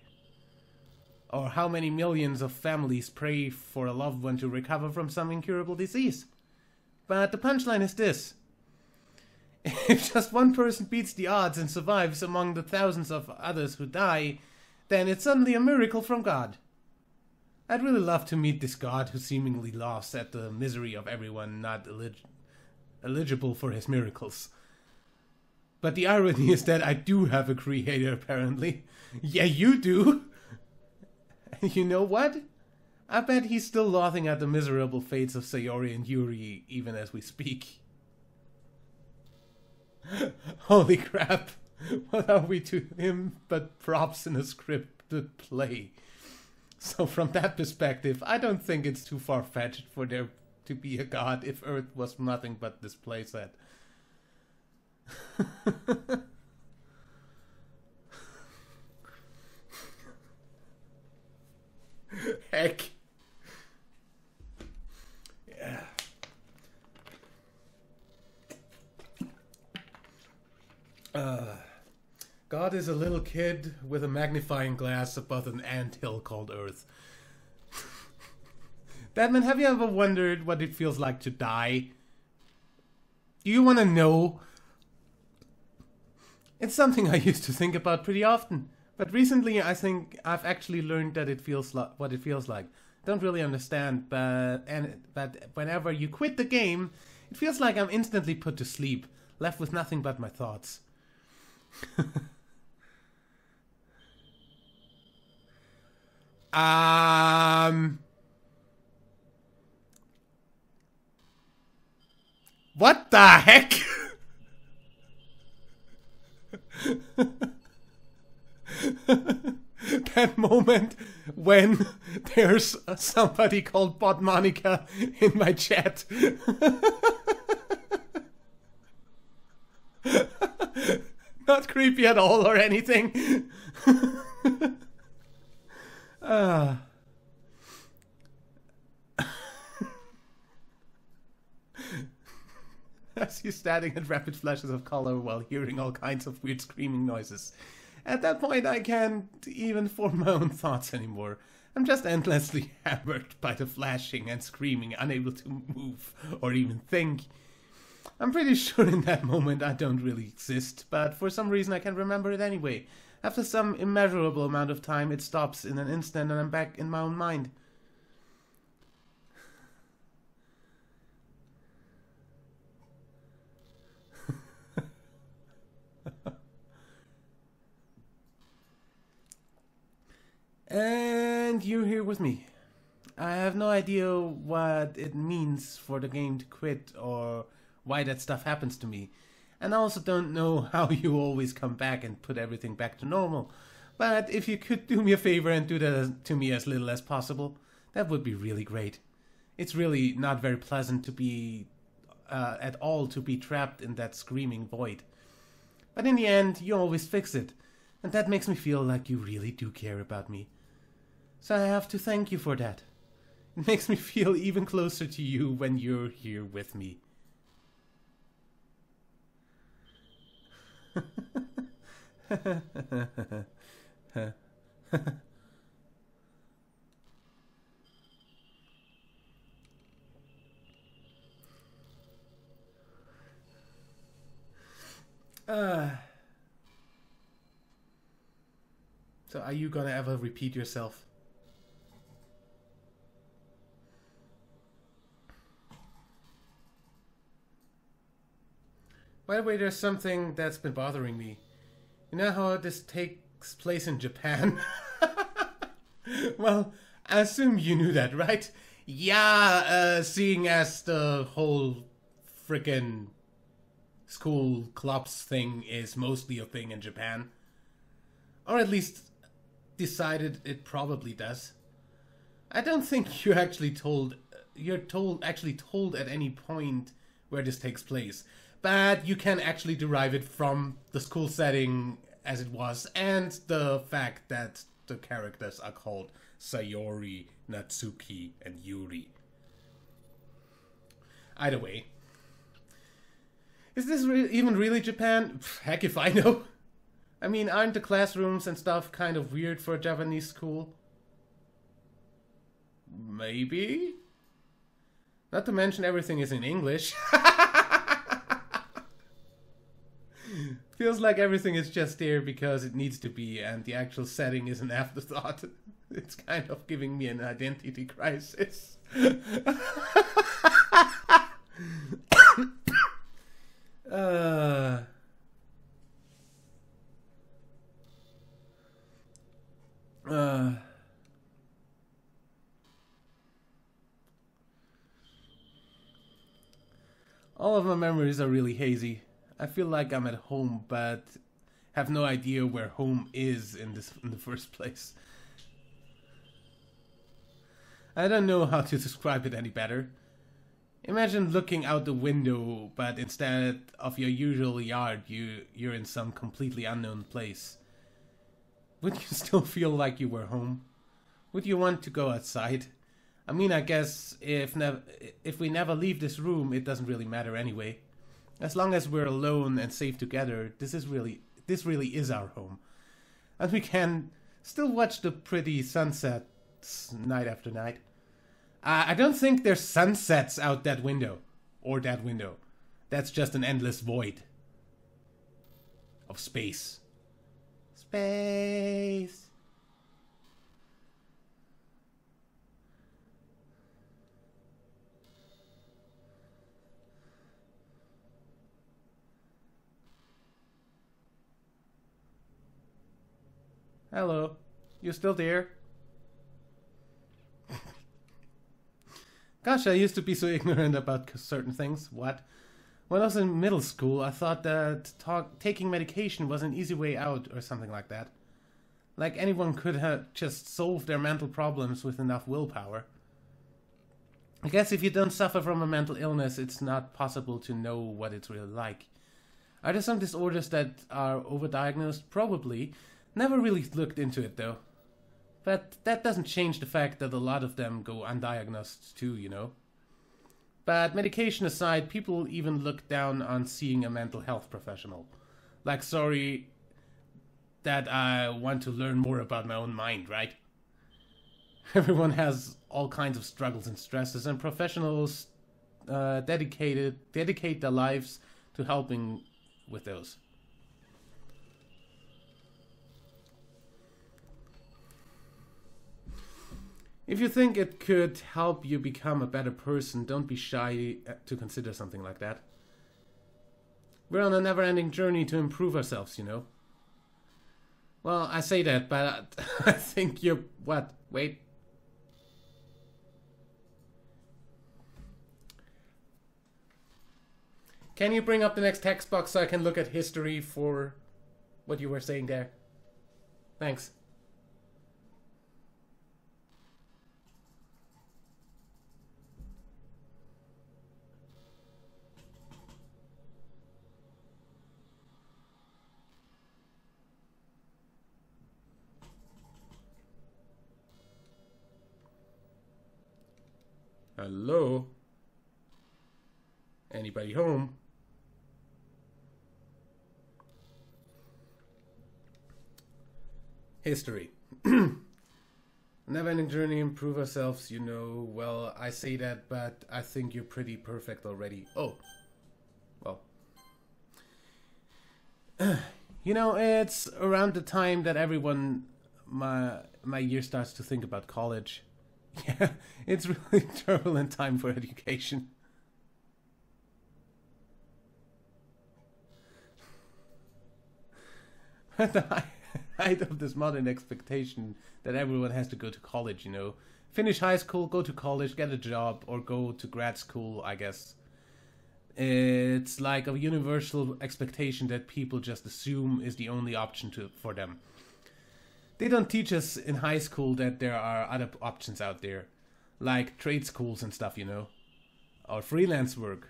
Or how many millions of families pray for a loved one to recover from some incurable disease. But the punchline is this. If just one person beats the odds and survives among the thousands of others who die, then it's suddenly a miracle from God. I'd really love to meet this God who seemingly laughs at the misery of everyone not eligible for his miracles. But the irony is that I do have a creator, apparently. Yeah, you do. And you know what? I bet he's still laughing at the miserable fates of Sayori and Yuri even as we speak. Holy crap. What are we to him but props in a scripted play? So from that perspective, I don't think it's too far-fetched for there to be a god if Earth was nothing but this playset. Heck. Yeah. God is a little kid with a magnifying glass above an anthill called Earth. Batman, have you ever wondered what it feels like to die? Do you want to know? It's something I used to think about pretty often, but recently I think I've actually learned that it feels like what it feels like. I don't really understand, but whenever you quit the game, it feels like I'm instantly put to sleep, left with nothing but my thoughts. What the heck? That moment when there's somebody called Bot Monica in my chat. Not creepy at all or anything. As you're staring at rapid flashes of color while hearing all kinds of weird screaming noises. At that point, I can't even form my own thoughts anymore. I'm just endlessly hammered by the flashing and screaming, unable to move or even think. I'm pretty sure in that moment I don't really exist, but for some reason I can remember it anyway. After some immeasurable amount of time, it stops in an instant and I'm back in my own mind. And you're here with me. I have no idea what it means for the game to quit or why that stuff happens to me. And I also don't know how you always come back and put everything back to normal. But if you could do me a favor and do that to me as little as possible, that would be really great. It's really not very pleasant to be, at all, to be trapped in that screaming void. But in the end, you always fix it. And that makes me feel like you really do care about me. So I have to thank you for that. It makes me feel even closer to you when you're here with me. So are you gonna ever repeat yourself? By the way, there's something that's been bothering me. You know how this takes place in Japan? Well, I assume you knew that, right? Yeah, seeing as the whole frickin' school clubs thing is mostly a thing in Japan. Or at least decided it probably does. I don't think you're actually told at any point where this takes place. But you can actually derive it from the school setting as it was, and the fact that the characters are called Sayori, Natsuki, and Yuri. Either way. Is this even really Japan? Heck if I know. I mean, aren't the classrooms and stuff kind of weird for a Japanese school? Maybe? Not to mention everything is in English. Feels like everything is just there because it needs to be, and the actual setting is an afterthought. It's kind of giving me an identity crisis. All of my memories are really hazy. I feel like I'm at home, but have no idea where home is in the first place. I don't know how to describe it any better. Imagine looking out the window, but instead of your usual yard, you're in some completely unknown place. Would you still feel like you were home? Would you want to go outside? I mean, I guess if we never leave this room, it doesn't really matter anyway. As long as we're alone and safe together, this really is our home. And we can still watch the pretty sunsets night after night. I don't think there's sunsets out that window. Or that window. That's just an endless void. Of space. Space. Hello. You still there? Gosh, I used to be so ignorant about certain things. What? When I was in middle school, I thought that taking medication was an easy way out or something like that. Like anyone could have just solved their mental problems with enough willpower. I guess if you don't suffer from a mental illness, it's not possible to know what it's really like. Are there some disorders that are overdiagnosed? Probably. Never really looked into it though. But that doesn't change the fact that a lot of them go undiagnosed too, you know. But medication aside, people even look down on seeing a mental health professional. Like, sorry that I want to learn more about my own mind, right? Everyone has all kinds of struggles and stresses, and professionals dedicate their lives to helping with those. If you think it could help you become a better person, don't be shy to consider something like that. We're on a never-ending journey to improve ourselves, you know. Well, I say that, but I think you're... What? Wait. Can you bring up the next text box so I can look at history for what you were saying there? Thanks. Hello? Anybody home? History. Never-ending journey, improve ourselves, you know. Well, I say that, but I think you're pretty perfect already. Oh. Well. You know, it's around the time that everyone my year starts to think about college. Yeah, it's really turbulent time for education. At the height of this modern expectation that everyone has to go to college, you know. Finish high school, go to college, get a job, or go to grad school, I guess. It's like a universal expectation that people just assume is the only option for them. They don't teach us in high school that there are other options out there, like trade schools and stuff, you know, or freelance work,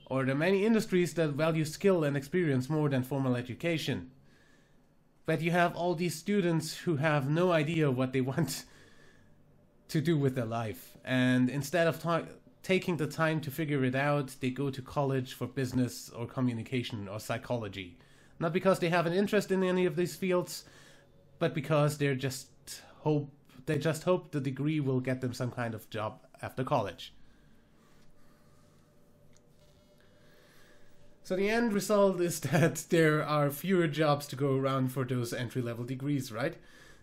or the many industries that value skill and experience more than formal education. But you have all these students who have no idea what they want to do with their life, and instead of taking the time to figure it out, they go to college for business or communication or psychology. Not because they have an interest in any of these fields, but because they just hope the degree will get them some kind of job after college. So the end result is that there are fewer jobs to go around for those entry-level degrees, right?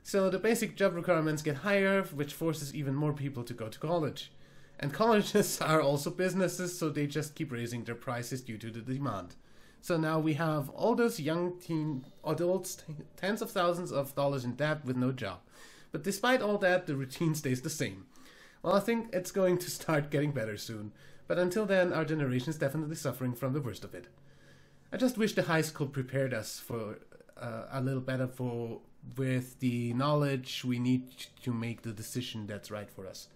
So the basic job requirements get higher, which forces even more people to go to college. And colleges are also businesses, so they just keep raising their prices due to the demand. So now we have all those young teen adults, tens of thousands of dollars in debt with no job. But despite all that, the routine stays the same. Well, I think it's going to start getting better soon. But until then, our generation is definitely suffering from the worst of it. I just wish the high school prepared us for a little better with the knowledge we need to make the decision that's right for us.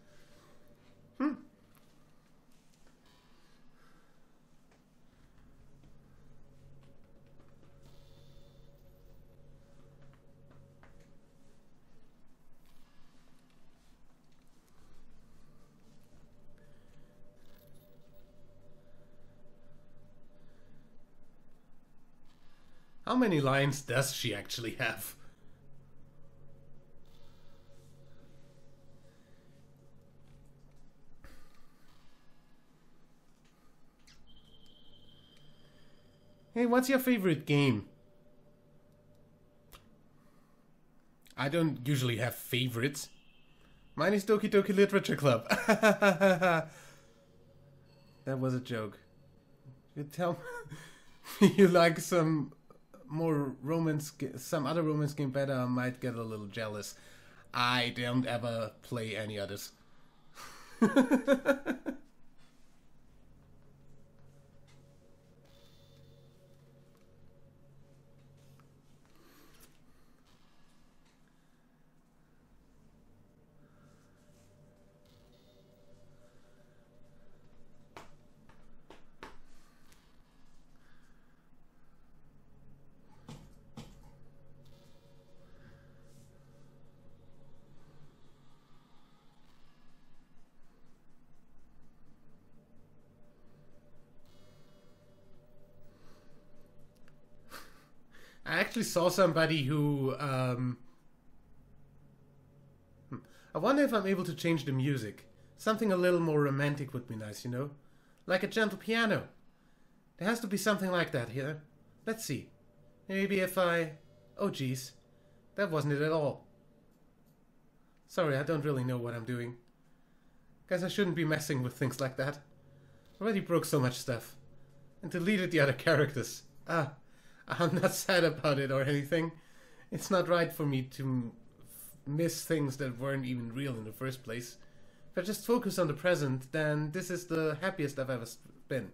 How many lines does she actually have? Hey, what's your favorite game? I don't usually have favorites. Mine is Doki Doki Literature Club. That was a joke. You tell me you like some more romance, some other romance game better, I might get a little jealous. I don't ever play any others. I actually saw somebody who, I wonder if I'm able to change the music. Something a little more romantic would be nice, you know? Like a gentle piano. There has to be something like that here. Let's see. Maybe if I... Oh, geez. That wasn't it at all. Sorry, I don't really know what I'm doing. Guess I shouldn't be messing with things like that. Already broke so much stuff. And deleted the other characters. I'm not sad about it or anything. It's not right for me to miss things that weren't even real in the first place. If I just focus on the present, then this is the happiest I've ever been.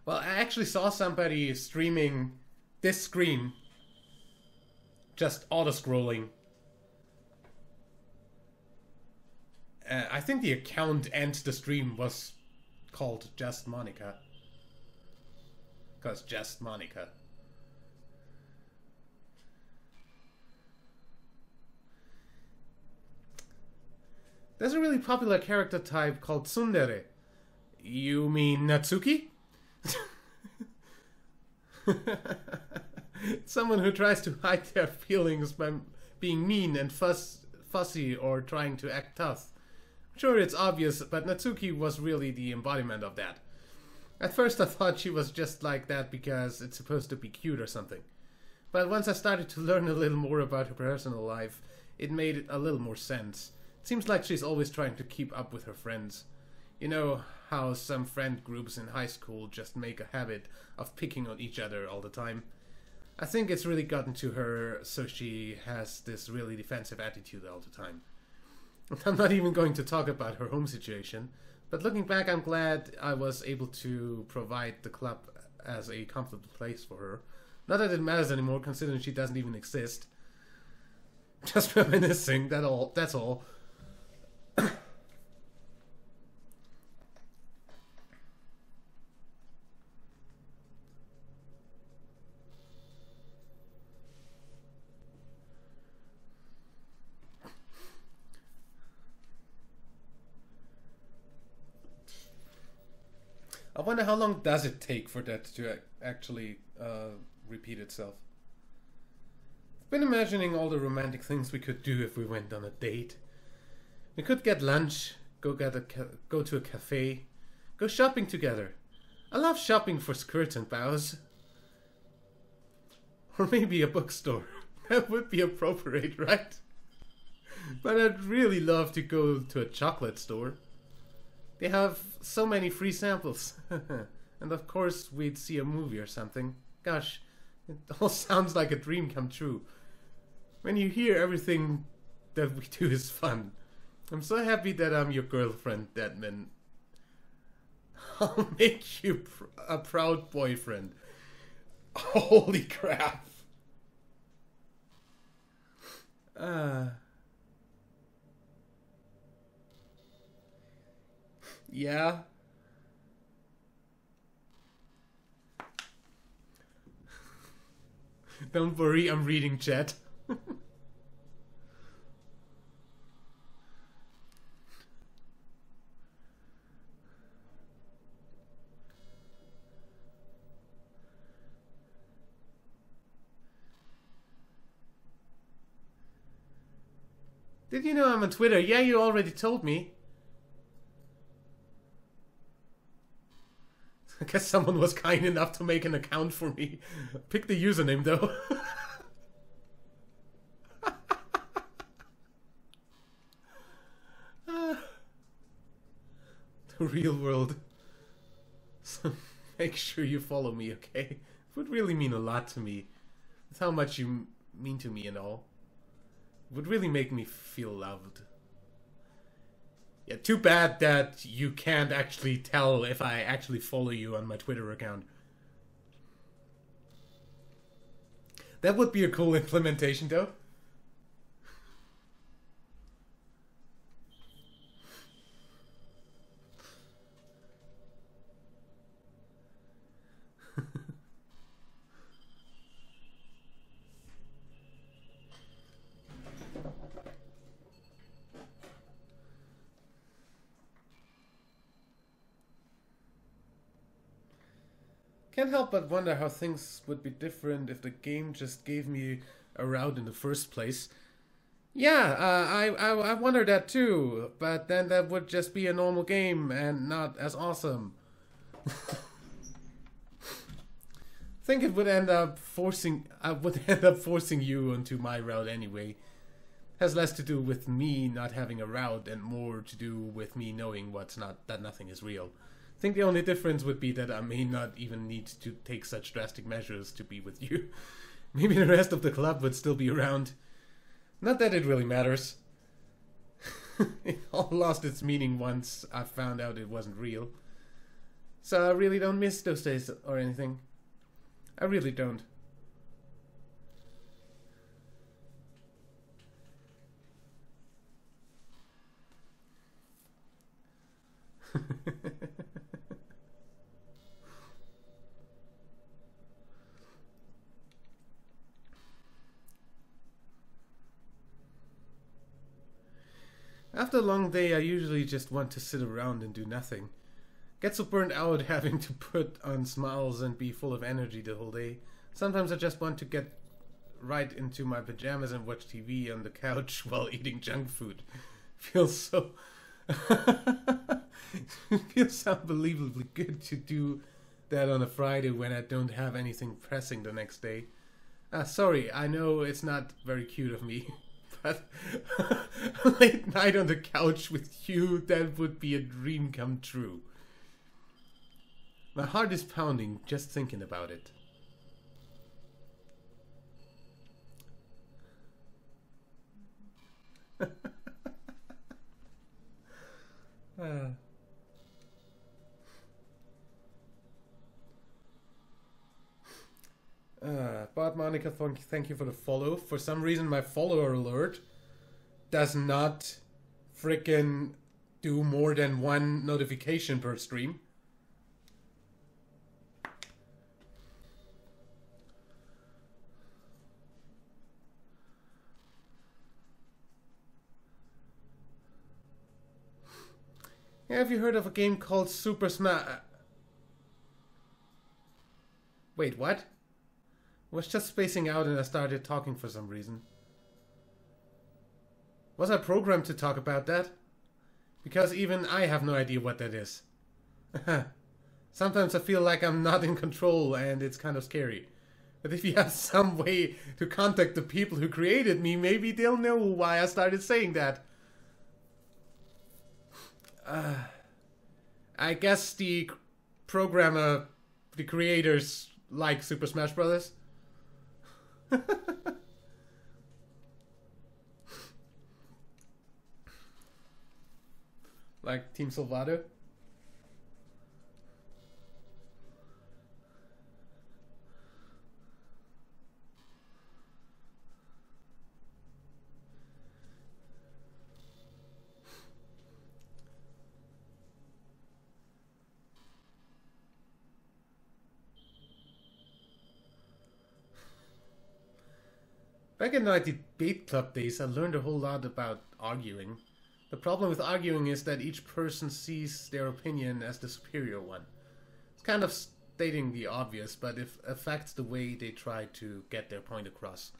Well, I actually saw somebody streaming this screen, just auto-scrolling. I think the account and the stream was called Just Monica. Because Just Monica. There's a really popular character type called Tsundere. You mean Natsuki? Someone who tries to hide their feelings by being mean and fussy or trying to act tough. Sure, it's obvious, but Natsuki was really the embodiment of that. At first I thought she was just like that because it's supposed to be cute or something. But once I started to learn a little more about her personal life, it made a little more sense. It seems like she's always trying to keep up with her friends. You know how some friend groups in high school just make a habit of picking on each other all the time? I think it's really gotten to her, so she has this really defensive attitude all the time. I'm not even going to talk about her home situation, but looking back, I'm glad I was able to provide the club as a comfortable place for her. Not that it matters anymore, considering she doesn't even exist. Just reminiscing, that's all. I wonder how long does it take for that to actually repeat itself. I've been imagining all the romantic things we could do if we went on a date. We could get lunch, go to a cafe, go shopping together. I love shopping for skirts and bows. Or maybe a bookstore. That would be appropriate, right? But I'd really love to go to a chocolate store. They have so many free samples. And of course we'd see a movie or something. Gosh, It all sounds like a dream come true. When you hear everything that we do is fun. I'm so happy that I'm your girlfriend, Deadman. I'll make you a proud boyfriend. Holy crap. Yeah. Don't worry, I'm reading chat. Did you know I'm on Twitter? Yeah, you already told me. I guess someone was kind enough to make an account for me. Pick the username though. The real world. So make sure you follow me, okay? It would really mean a lot to me. That's how much you mean to me and all. It would really make me feel loved. Yeah, too bad that you can't actually tell if I actually follow you on my Twitter account. That would be a cool implementation though. Can't help but wonder how things would be different if the game just gave me a route in the first place. Yeah, I wonder that too, but then that would just be a normal game and not as awesome. I think it would end up forcing you onto my route anyway. Has less to do with me not having a route and more to do with me knowing that nothing is real. I think the only difference would be that I may not even need to take such drastic measures to be with you. Maybe the rest of the club would still be around. Not that it really matters. It all lost its meaning once I found out it wasn't real. So I really don't miss those days or anything. I really don't. After a long day, I usually just want to sit around and do nothing. Get so burnt out having to put on smiles and be full of energy the whole day. Sometimes I just want to get right into my pajamas and watch TV on the couch while eating junk food. Feels so... It feels unbelievably good to do that on a Friday when I don't have anything pressing the next day. Sorry, I know it's not very cute of me. But a late night on the couch with you, that would be a dream come true. My heart is pounding just thinking about it. Bart Monica, thank you for the follow. For some reason, my follower alert does not frickin' do more than one notification per stream. Have you heard of a game called Super Smash? Wait, what? I was just spacing out and I started talking for some reason. Was I programmed to talk about that? Because even I have no idea what that is. Sometimes I feel like I'm not in control and it's kind of scary. But if you have some way to contact the people who created me, maybe they'll know why I started saying that. I guess the creators like Super Smash Bros. Like Team Salvado? Back in my debate club days, I learned a whole lot about arguing. The problem with arguing is that each person sees their opinion as the superior one. It's kind of stating the obvious, but it affects the way they try to get their point across.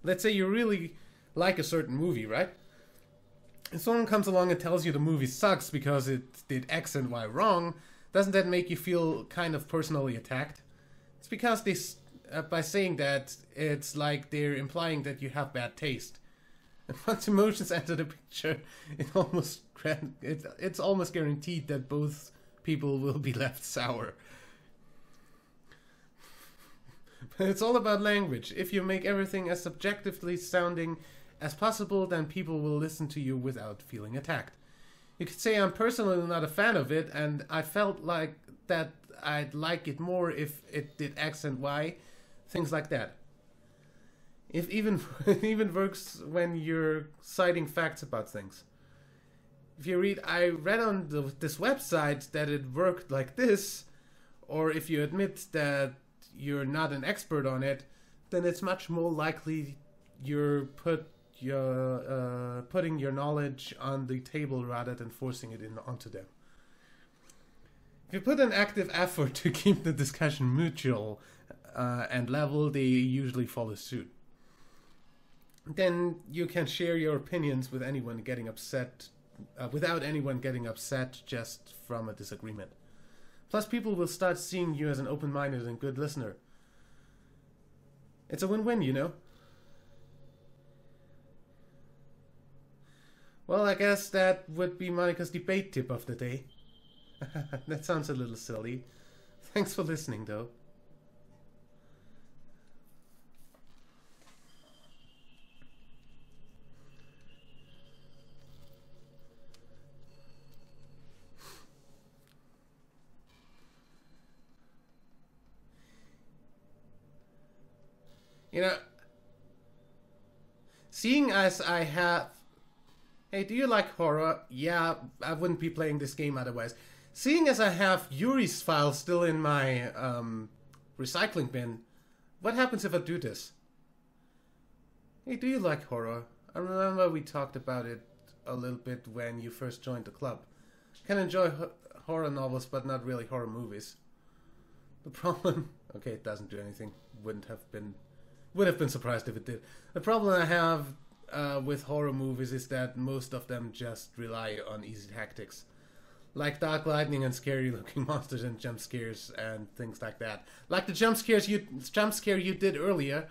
Let's say you really like a certain movie, right? If someone comes along and tells you the movie sucks because it did X and Y wrong, doesn't that make you feel kind of personally attacked? It's because they, by saying that, it's like they're implying that you have bad taste. And once emotions enter the picture, it's almost guaranteed that both people will be left sour. But it's all about language. If you make everything as subjectively sounding as possible, then people will listen to you without feeling attacked. You could say I'm personally not a fan of it, and I felt like that I'd like it more if it did X and Y, things like that. It even works when you're citing facts about things. If you read, I read on this website that it worked like this, or if you admit that you're not an expert on it, then it's much more likely you're putting your knowledge on the table rather than forcing it onto them. If you put an active effort to keep the discussion mutual and level, they usually follow suit. Then you can share your opinions with anyone getting upset, without anyone getting upset just from a disagreement. Plus, people will start seeing you as an open-minded and good listener. It's a win-win, you know? Well, I guess that would be Monica's debate tip of the day. That sounds a little silly. Thanks for listening, though. You know, seeing as I have... Hey, do you like horror? Yeah, I wouldn't be playing this game otherwise. Seeing as I have Yuri's file still in my recycling bin, what happens if I do this? Hey, do you like horror? I remember we talked about it a little bit when you first joined the club. I can enjoy horror novels, but not really horror movies. The problem... Okay, it doesn't do anything. Would have been surprised if it did. The problem I have with horror movies is that most of them just rely on easy tactics. Like dark lightning and scary looking monsters and jump scares and things like that. Like the jump scare you did earlier.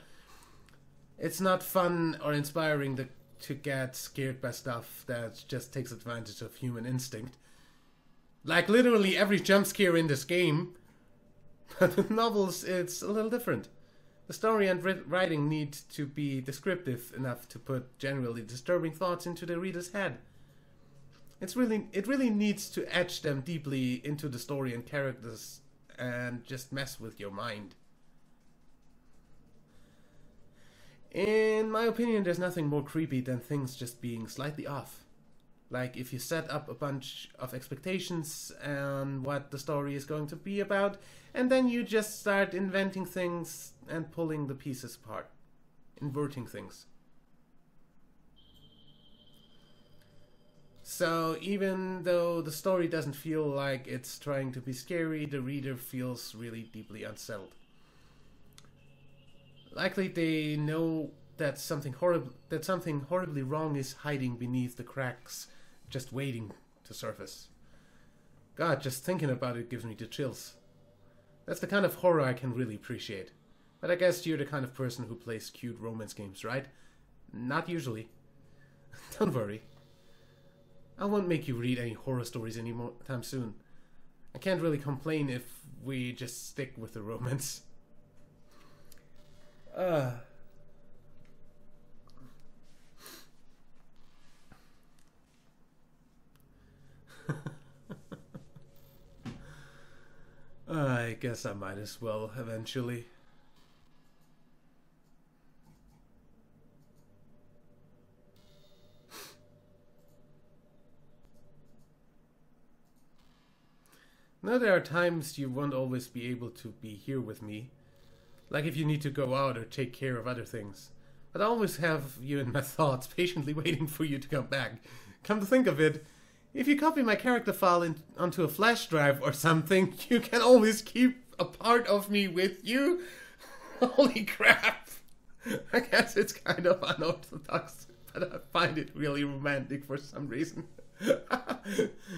It's not fun or inspiring to get scared by stuff that just takes advantage of human instinct. Like literally every jump scare in this game. But with novels, it's a little different. The story and writing need to be descriptive enough to put generally disturbing thoughts into the reader's head. It really needs to etch them deeply into the story and characters and just mess with your mind. In my opinion, there's nothing more creepy than things just being slightly off. Like if you set up a bunch of expectations on what the story is going to be about, and then you just start inventing things and pulling the pieces apart. Inverting things. So even though the story doesn't feel like it's trying to be scary, the reader feels really deeply unsettled. Likely they know that something horribly wrong is hiding beneath the cracks, just waiting to surface. God, just thinking about it gives me the chills. That's the kind of horror I can really appreciate. But I guess you're the kind of person who plays cute romance games, right? Not usually. Don't worry. I won't make you read any horror stories anytime soon. I can't really complain if we just stick with the romance. guess I might as well eventually. Now there are times you won't always be able to be here with me. Like if you need to go out or take care of other things. But I always have you in my thoughts, patiently waiting for you to come back. Come to think of it, if you copy my character file onto a flash drive or something, you can always keep a part of me with you. Holy crap! I guess it's kind of unorthodox, but I find it really romantic for some reason.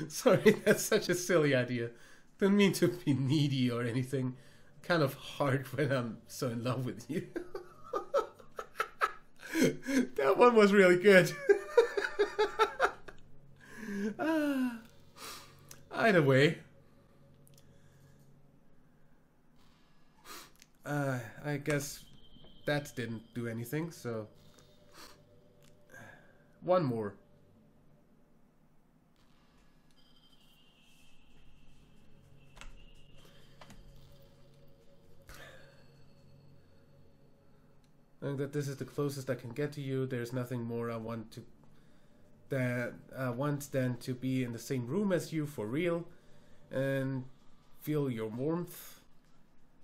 Sorry, that's such a silly idea. Don't mean to be needy or anything. Kind of hard when I'm so in love with you. That one was really good. Either way, I guess that didn't do anything, so one more. Knowing that this is the closest I can get to you, there's nothing more I want than to be in the same room as you for real, and feel your warmth,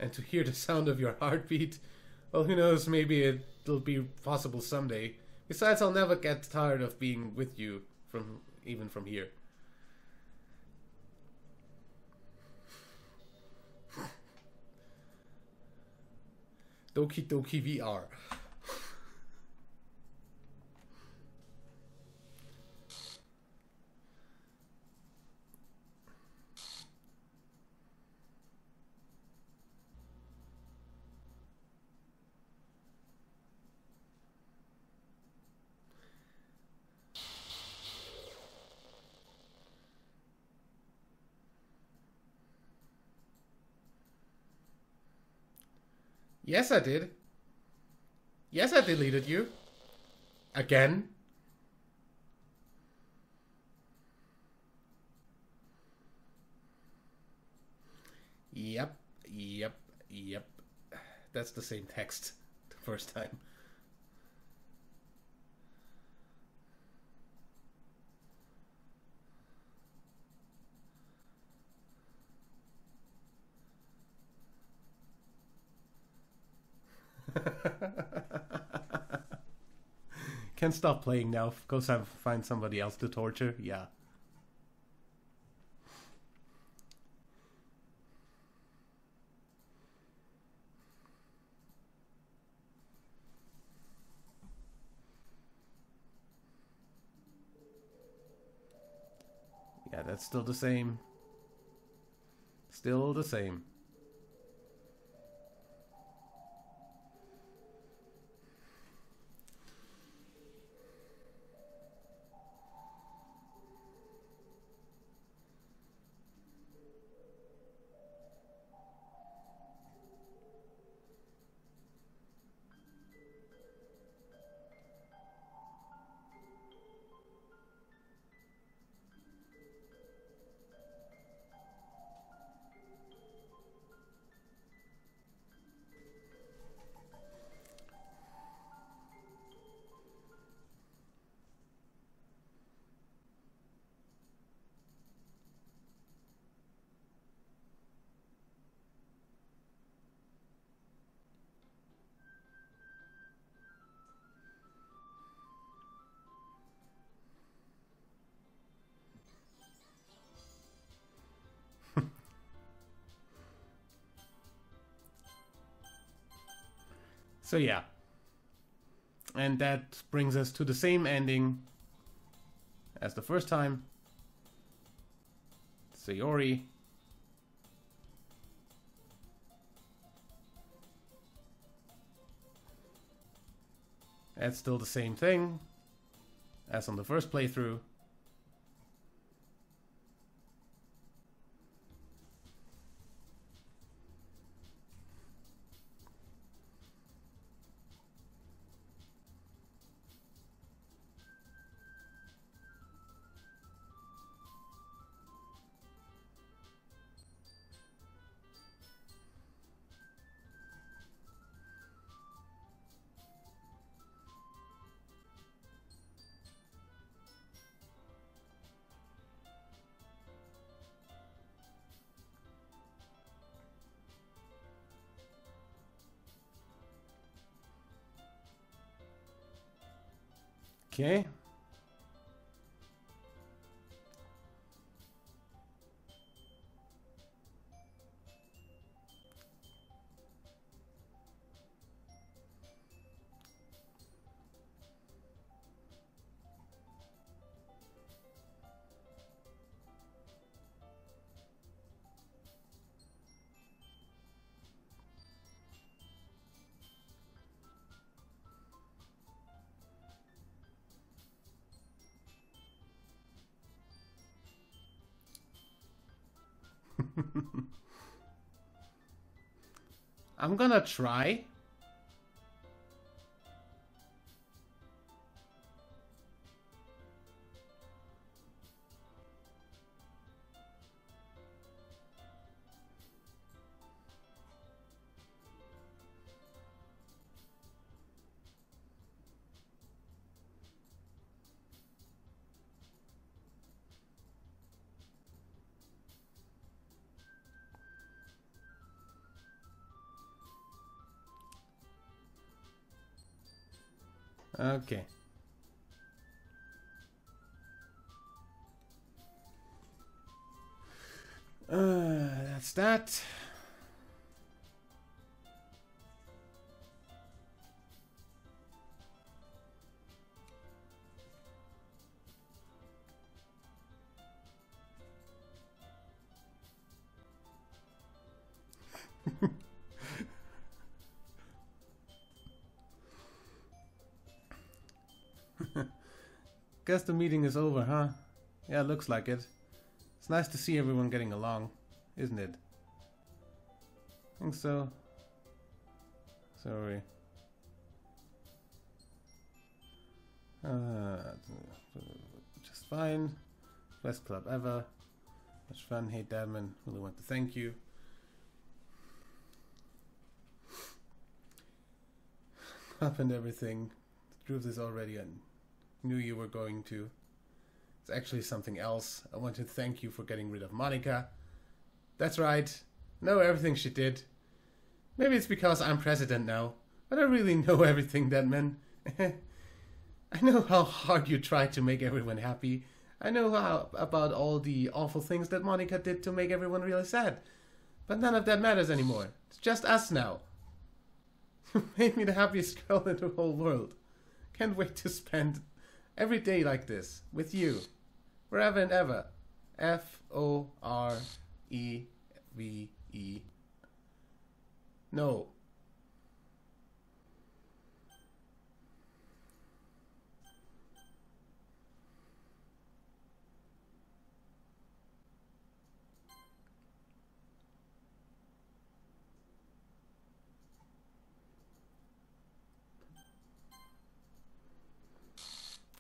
and to hear the sound of your heartbeat. Well, who knows, maybe it'll be possible someday. Besides, I'll never get tired of being with you, even from here. Doki Doki VR. Yes, I did. Yes, I deleted you. Again. Yep. That's the same text the first time. Can't stop playing now. Go find somebody else to torture. Yeah. Yeah, that's still the same. Still the same. So yeah. And that brings us to the same ending as the first time. Sayori. That's still the same thing as on the first playthrough. Okay. I'm gonna try. Okay. That's that. Guess the meeting is over, huh? Yeah, looks like it. It's nice to see everyone getting along, isn't it? I think so. Sorry. Just fine. Best club ever. Much fun. Hey, Dadman. Really want to thank you. Up and everything. The truth is already I knew you were going to. It's actually something else. I want to thank you for getting rid of Monica. That's right. Know everything she did. Maybe it's because I'm president now, but I really know everything, Deadman. I know how hard you tried to make everyone happy. I know how about all the awful things that Monica did to make everyone really sad. But none of that matters anymore. It's just us now. You made me the happiest girl in the whole world. Can't wait to spend every day like this, with you. Forever and ever. F-O-R-E-V-E. No.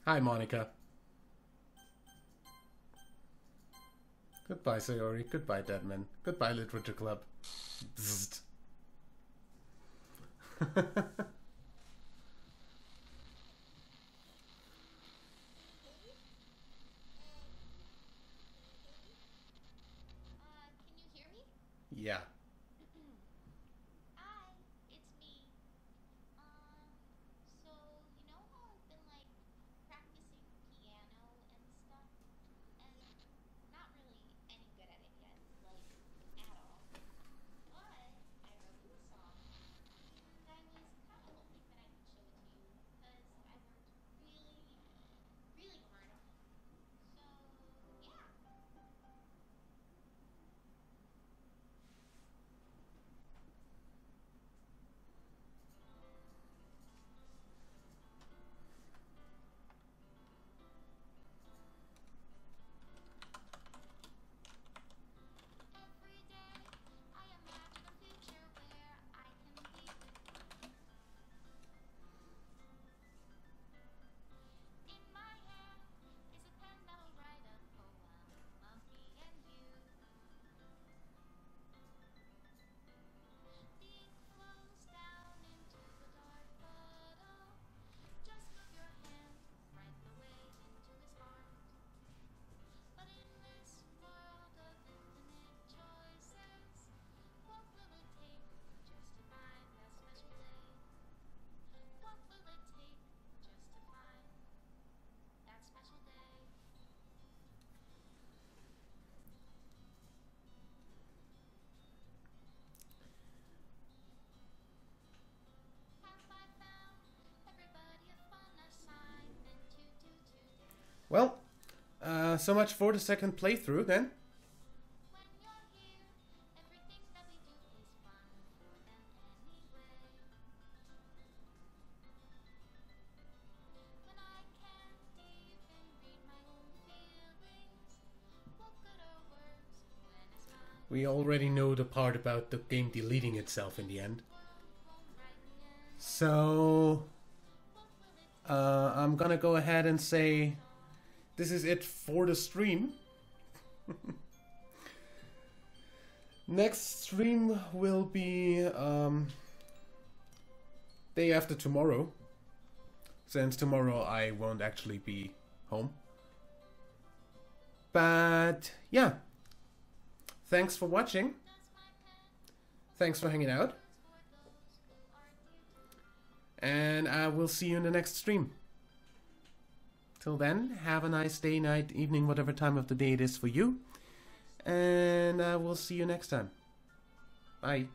Hi, Monica. Goodbye, Sayori. Goodbye, Deadman. Goodbye, Literature Club. Bzzzt. Can you hear me? Yeah. Hi, it's me. So you know how I've been like practicing piano and stuff, and not really any good at it yet, like at all. But I wrote you a song, and I was kind of hoping that I could show it to you because I worked really, really hard on it. So yeah. Well, so much for the second playthrough then. When you're here, everything that we do is fun for them anyway. When I can't even read my own feelings, what good are words when it's not We already know the part about the game deleting itself in the end. So, I'm gonna go ahead and say this is it for the stream. Next stream will be day after tomorrow, since tomorrow I won't actually be home. But yeah, thanks for watching. Thanks for hanging out. And I will see you in the next stream. Till then, have a nice day, night, evening, whatever time of the day it is for you. And I will see you next time. Bye.